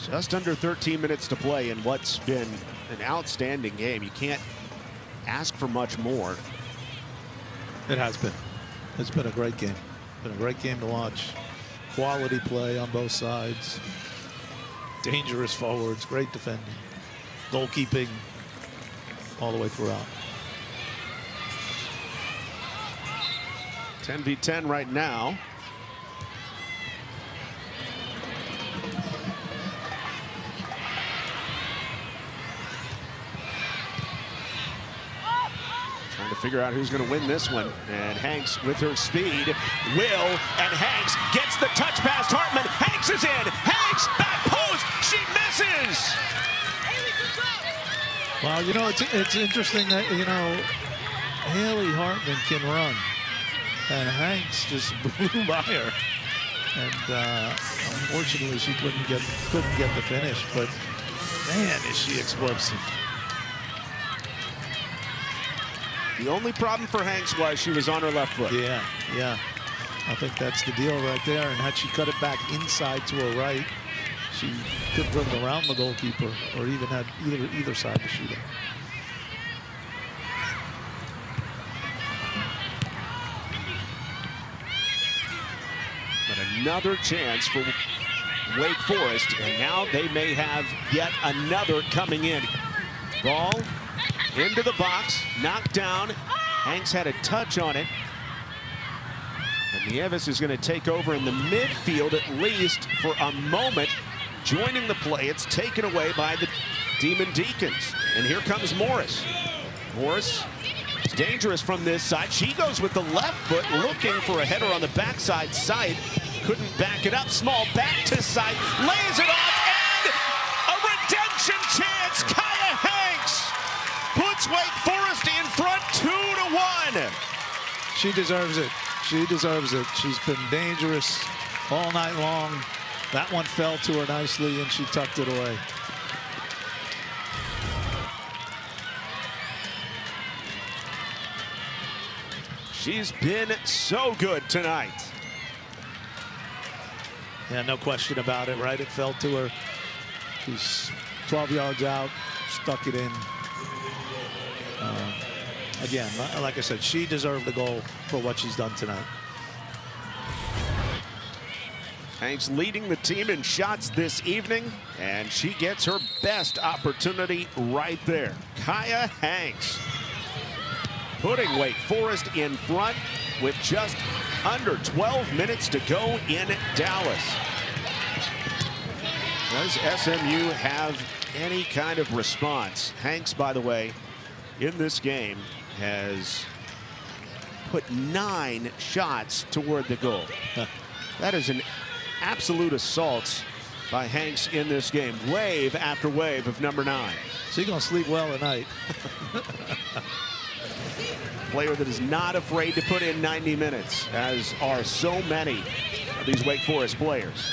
Just under 13 minutes to play in what's been an outstanding game. You can't ask for much more. It has been. It's been a great game. Been a great game to watch. Quality play on both sides. Dangerous forwards, great defending, goalkeeping, all the way throughout. 10v10 right now. Trying to figure out who's going to win this one. And Hanks with her speed will, and Hanks gets the touch past Hartman. Hanks is in. Hanks, back post. She misses. Well, you know, it's interesting that, you know, Haley Hartman can run, and Hanks just blew by her, and unfortunately she couldn't get the finish. But man, is she explosive! The only problem for Hanks was she was on her left foot. Yeah, yeah. I think that's the deal right there. And had she cut it back inside to her right, she could dribble around the goalkeeper, or even had either side to shoot it. But another chance for Wake Forest, and now they may have yet another coming in. Ball into the box, knocked down. Hanks had a touch on it. And Nieves is going to take over in the midfield, at least for a moment. Joining the play, it's taken away by the Demon Deacons. And here comes Morris. Morris is dangerous from this side. She goes with the left foot, looking for a header on the backside side. Couldn't back it up. Small back to side, lays it off, and a redemption chance. Kaya Hanks puts Wake Forest in front 2-1. She deserves it. She deserves it. She's been dangerous all night long. That one fell to her nicely, and she tucked it away. She's been so good tonight. Yeah, no question about it, right? It fell to her. She's 12 yards out, stuck it in. Again, like I said, she deserved the goal for what she's done tonight. Hanks leading the team in shots this evening, and she gets her best opportunity right there. Kaya Hanks putting Wake Forest in front with just under 12 minutes to go in Dallas. Does SMU have any kind of response? Hanks, by the way, in this game has put 9 shots toward the goal. That is an absolute assault by Hanks in this game. Wave after wave of number 9. She's going to sleep well tonight. Player that is not afraid to put in 90 minutes, as are so many of these Wake Forest players.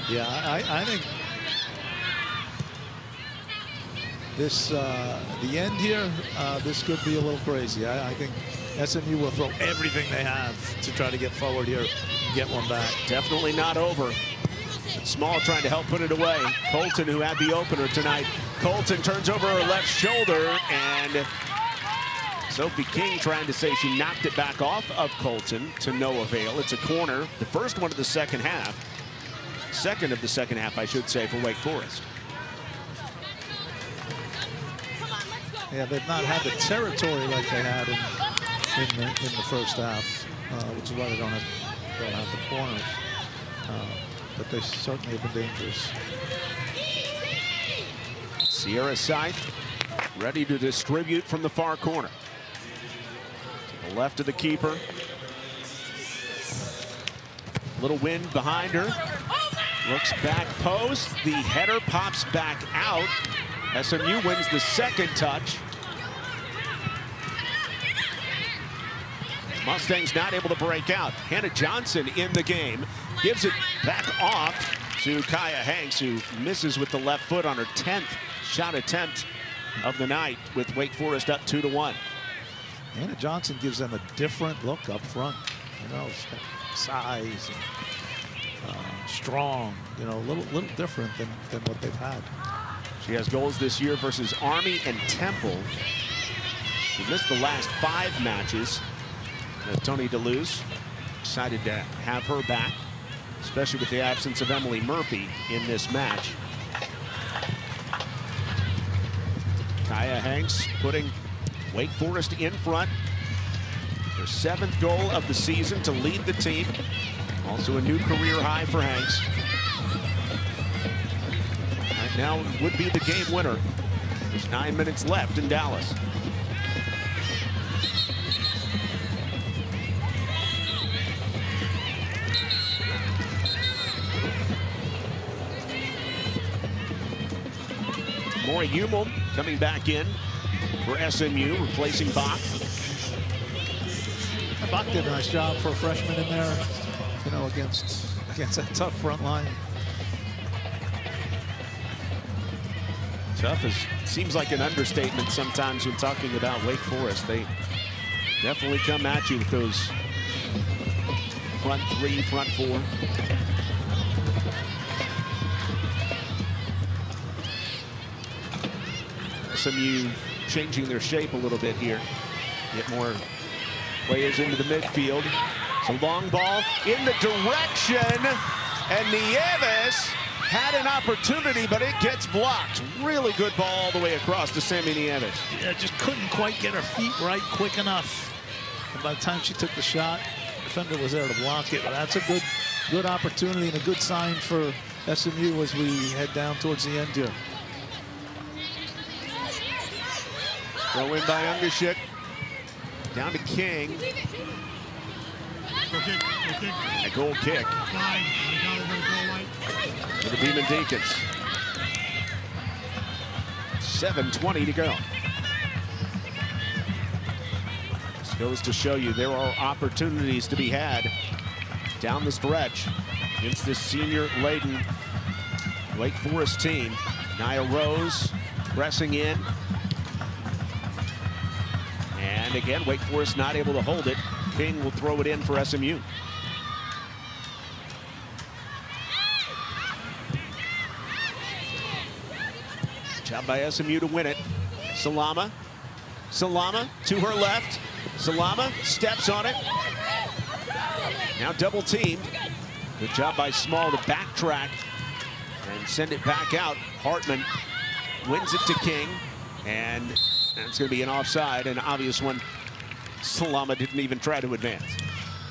Yeah, I think this, the end here, this could be a little crazy. I think SMU will throw everything they have to try to get forward here and get one back. Definitely not over. Small trying to help put it away. Colton, who had the opener tonight. Colton turns over her left shoulder, and Sophie King trying to say she knocked it back off of Colton to no avail. It's a corner, the first one of the second half. Second of the second half, I should say, for Wake Forest. Yeah, they've not had the territory like they had in the first half, which is why they don't have the corners. But they certainly have been dangerous. Sierra Scythe ready to distribute from the far corner. To the left of the keeper. Little wind behind her. Looks back post. The header pops back out. SMU wins the second touch. Mustangs not able to break out. Hannah Johnson in the game. Gives it back off to Kaya Hanks, who misses with the left foot on her 10th shot attempt of the night, with Wake Forest up 2-1. Hannah Johnson gives them a different look up front. You know, size and strong. You know, a little different than what they've had. She has goals this year versus Army and Temple. She missed the last 5 matches. Tony DeLuz excited to have her back, especially with the absence of Emily Murphy in this match. Kaya Hanks putting Wake Forest in front. Her 7th goal of the season to lead the team. Also a new career high for Hanks. Right now would be the game winner. There's 9 minutes left in Dallas. Maury Hummel coming back in for SMU, replacing Bach. Bach did a nice job for a freshman in there, you know, against that tough front line. Tough seems like an understatement sometimes when talking about Wake Forest. They definitely come at you with those front 3, front 4. SMU changing their shape a little bit here. Get more players into the midfield. It's a long ball in the direction, and Nieves had an opportunity, but it gets blocked. Really good ball all the way across to Sammy Nieves. Yeah, just couldn't quite get her feet right quick enough. And by the time she took the shot, the defender was there to block it. But that's a good opportunity and a good sign for SMU as we head down towards the end here. Throw in by Undershik. Down to King. A goal kick for the Beeman Deacons. 7:20 to go. This goes to show you there are opportunities to be had down the stretch against this senior-laden Wake Forest team. Nia Rose pressing in. And again, Wake Forest not able to hold it. King will throw it in for SMU. Job by SMU to win it. Salama. Salama to her left. Salama steps on it. Now double teamed. Good job by Small to backtrack and send it back out. Hartman wins it to King, and it's going to be an offside, an obvious one. Salama didn't even try to advance.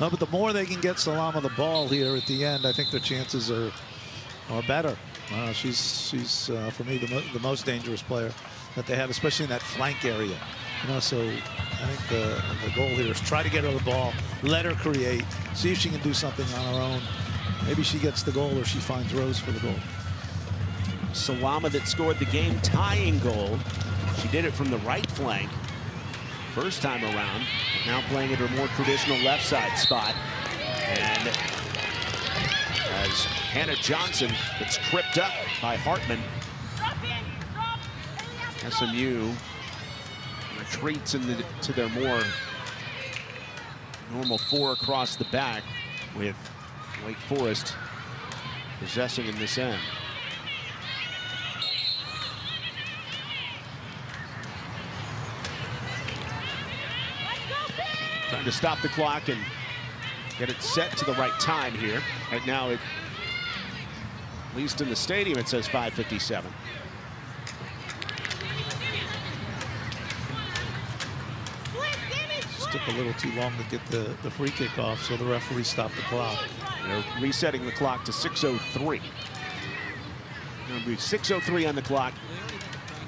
No, but the more they can get Salama the ball here at the end, I think their chances are better. She's for me the most dangerous player that they have, especially in that flank area. You know, so I think the goal here is try to get her the ball, let her create, see if she can do something on her own. Maybe she gets the goal or she finds Rose for the goal. Salama that scored the game-tying goal. She did it from the right flank first time around. Now playing at her more traditional left side spot. And as Hannah Johnson gets tripped up by Hartman, SMU retreats to their more normal 4 across the back, with Wake Forest possessing in this end. Trying to stop the clock and get it set to the right time here. Right now, at least in the stadium, it says 5:57. Just took a little too long to get the free kick off, so the referee stopped the clock. They're resetting the clock to 6:03. It'll be 6:03 on the clock.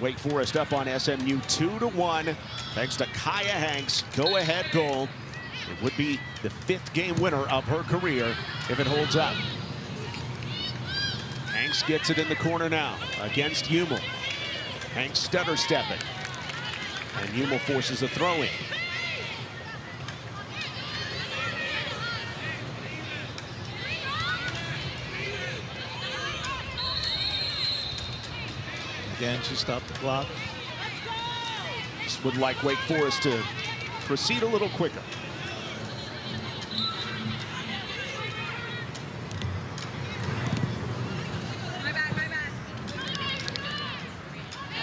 Wake Forest up on SMU 2-1, thanks to Kaya Hanks' go-ahead goal. It would be the 5th game winner of her career if it holds up. Hanks gets it in the corner now against Hummel. Hanks stutter stepping, and Hummel forces a throw in. Again, she stopped the clock. Just would like Wake Forest to proceed a little quicker.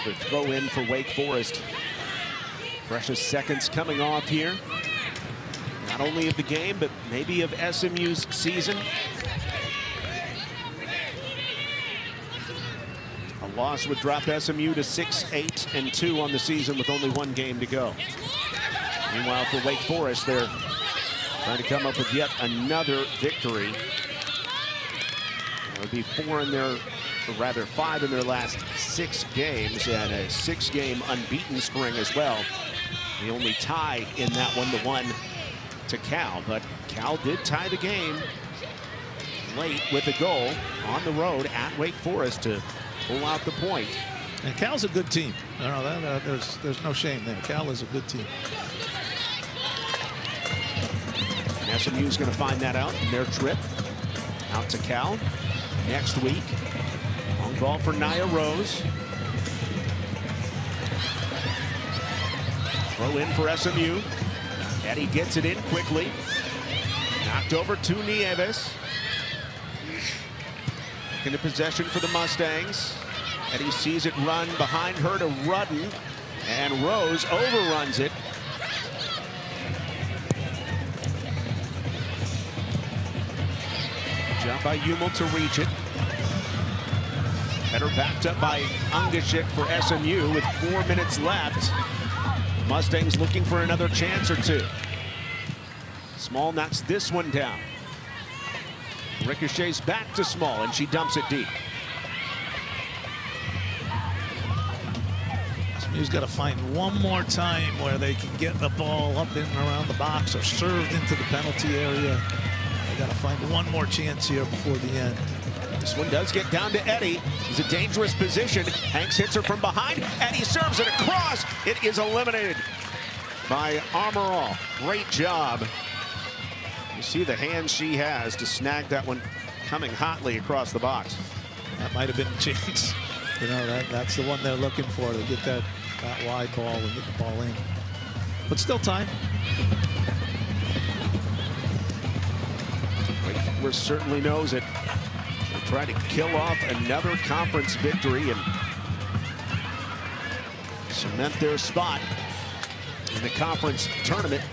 The throw in for Wake Forest. Precious seconds coming off here. Not only of the game, but maybe of SMU's season. A loss would drop SMU to 6-8-2 on the season with only 1 game to go. Meanwhile, for Wake Forest, they're trying to come up with yet another victory. It would be 4 in their, or rather 5 in their last 6 games, and a 6-game unbeaten string as well. The only tie in that one, the one to Cal, but Cal did tie the game late with a goal on the road at Wake Forest to pull out the point. And Cal's a good team. No, there's no shame there. Cal is a good team. And SMU's going to find that out in their trip out to Cal next week. Long ball for Nia Rose. Throw in for SMU. Eddie gets it in quickly. Knocked over to Nieves. Into possession for the Mustangs. Eddie sees it run behind her to Rudden, and Rose overruns it. Jump by Hummel to reach it. Header backed up by Ungashik for SMU with 4 minutes left. Mustangs looking for another chance or two. Small knocks this one down. Ricochets back to Small, and she dumps it deep. SMU's got to find one more time where they can get the ball up in and around the box or served into the penalty area. They got to find one more chance here before the end. This one does get down to Eddie. It's a dangerous position. Hanks hits her from behind. Eddie serves it across. It is eliminated by Amaral. Great job. You see the hands she has to snag that one coming hotly across the box. That might have been a chance. You know, that's the one they're looking for, to get that wide ball and get the ball in. But still time. Wake Forest certainly knows it. They're trying to kill off another conference victory and cement their spot in the conference tournament.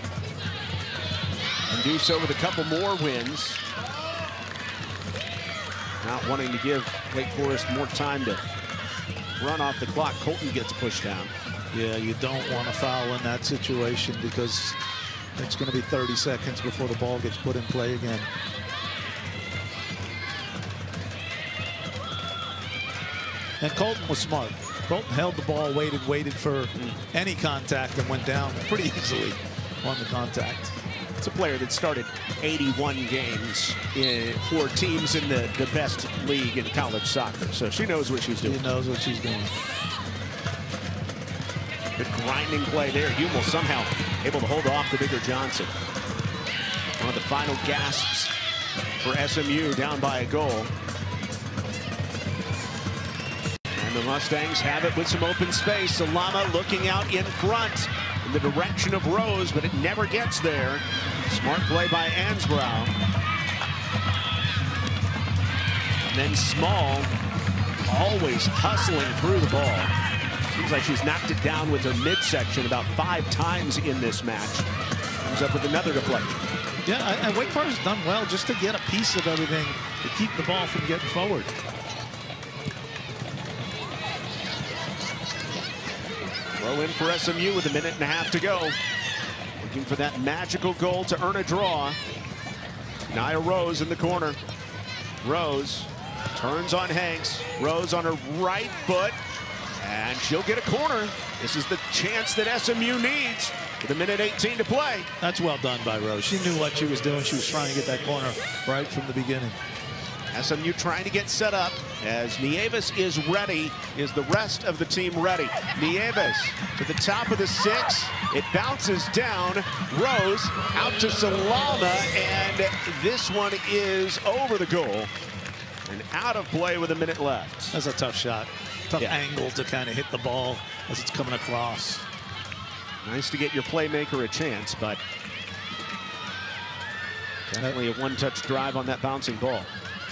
And do so with a couple more wins. Not wanting to give Wake Forest more time to run off the clock. Colton gets pushed down. Yeah, you don't want to foul in that situation because it's going to be 30 seconds before the ball gets put in play again. And Colton was smart. Colton held the ball, waited for any contact, and went down pretty easily on the contact. It's a player that started 81 games for teams in the best league in college soccer. So she knows what she's doing. She knows what she's doing. Good grinding play there. Hummel somehow able to hold off the bigger Johnson. One of the final gasps for SMU, down by a goal. And the Mustangs have it with some open space. Salama looking out in front in the direction of Rose, but it never gets there. Smart play by Ansbrough. And then Small always hustling through the ball. Seems like she's knocked it down with her midsection about 5 times in this match. Comes up with another deflection. Yeah, and Wake Forest has done well just to get a piece of everything to keep the ball from getting forward. Throw in for SMU with 1.5 minutes to go. Looking for that magical goal to earn a draw. Nia Rose in the corner. Rose turns on Hanks. Rose on her right foot. And she'll get a corner. This is the chance that SMU needs with 1:18 to play. That's well done by Rose. She knew what she was doing. She was trying to get that corner right from the beginning. SMU trying to get set up as Nieves is ready. Is the rest of the team ready? Nieves to the top of the 6. It bounces down. Rose out to Salama, and this one is over the goal and out of play with 1 minute left. That's a tough shot. Tough angle to kind of hit the ball as it's coming across. Nice to get your playmaker a chance, but definitely a one-touch drive on that bouncing ball.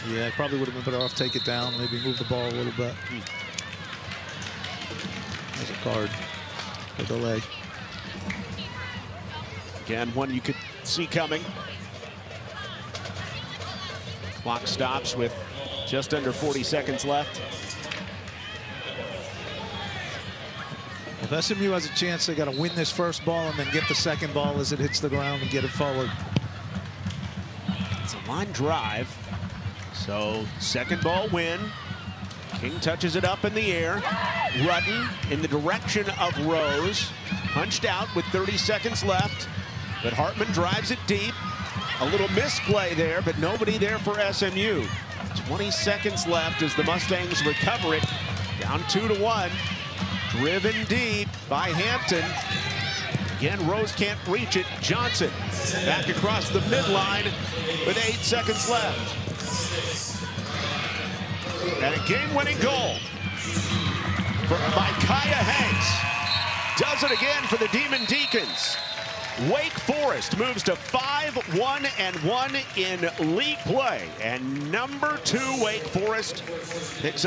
Yeah, it probably would have been better off take it down, maybe move the ball a little bit. There's a card for delay. Again, one you could see coming. Clock stops with just under 40 seconds left. If SMU has a chance, they got to win this first ball and then get the second ball as it hits the ground and get it forward. It's a line drive. So second ball win. King touches it up in the air. Rudden in the direction of Rose. Punched out with 30 seconds left. But Hartman drives it deep. A little misplay there, but nobody there for SMU. 20 seconds left as the Mustangs recover it. Down 2-1. Driven deep by Hampton. Again, Rose can't reach it. Johnson back across the midline with 8 seconds left. And a game-winning goal by Kaya Hanks. Does it again for the Demon Deacons. Wake Forest moves to 5-1-1 in league play. And number 2 Wake Forest picks up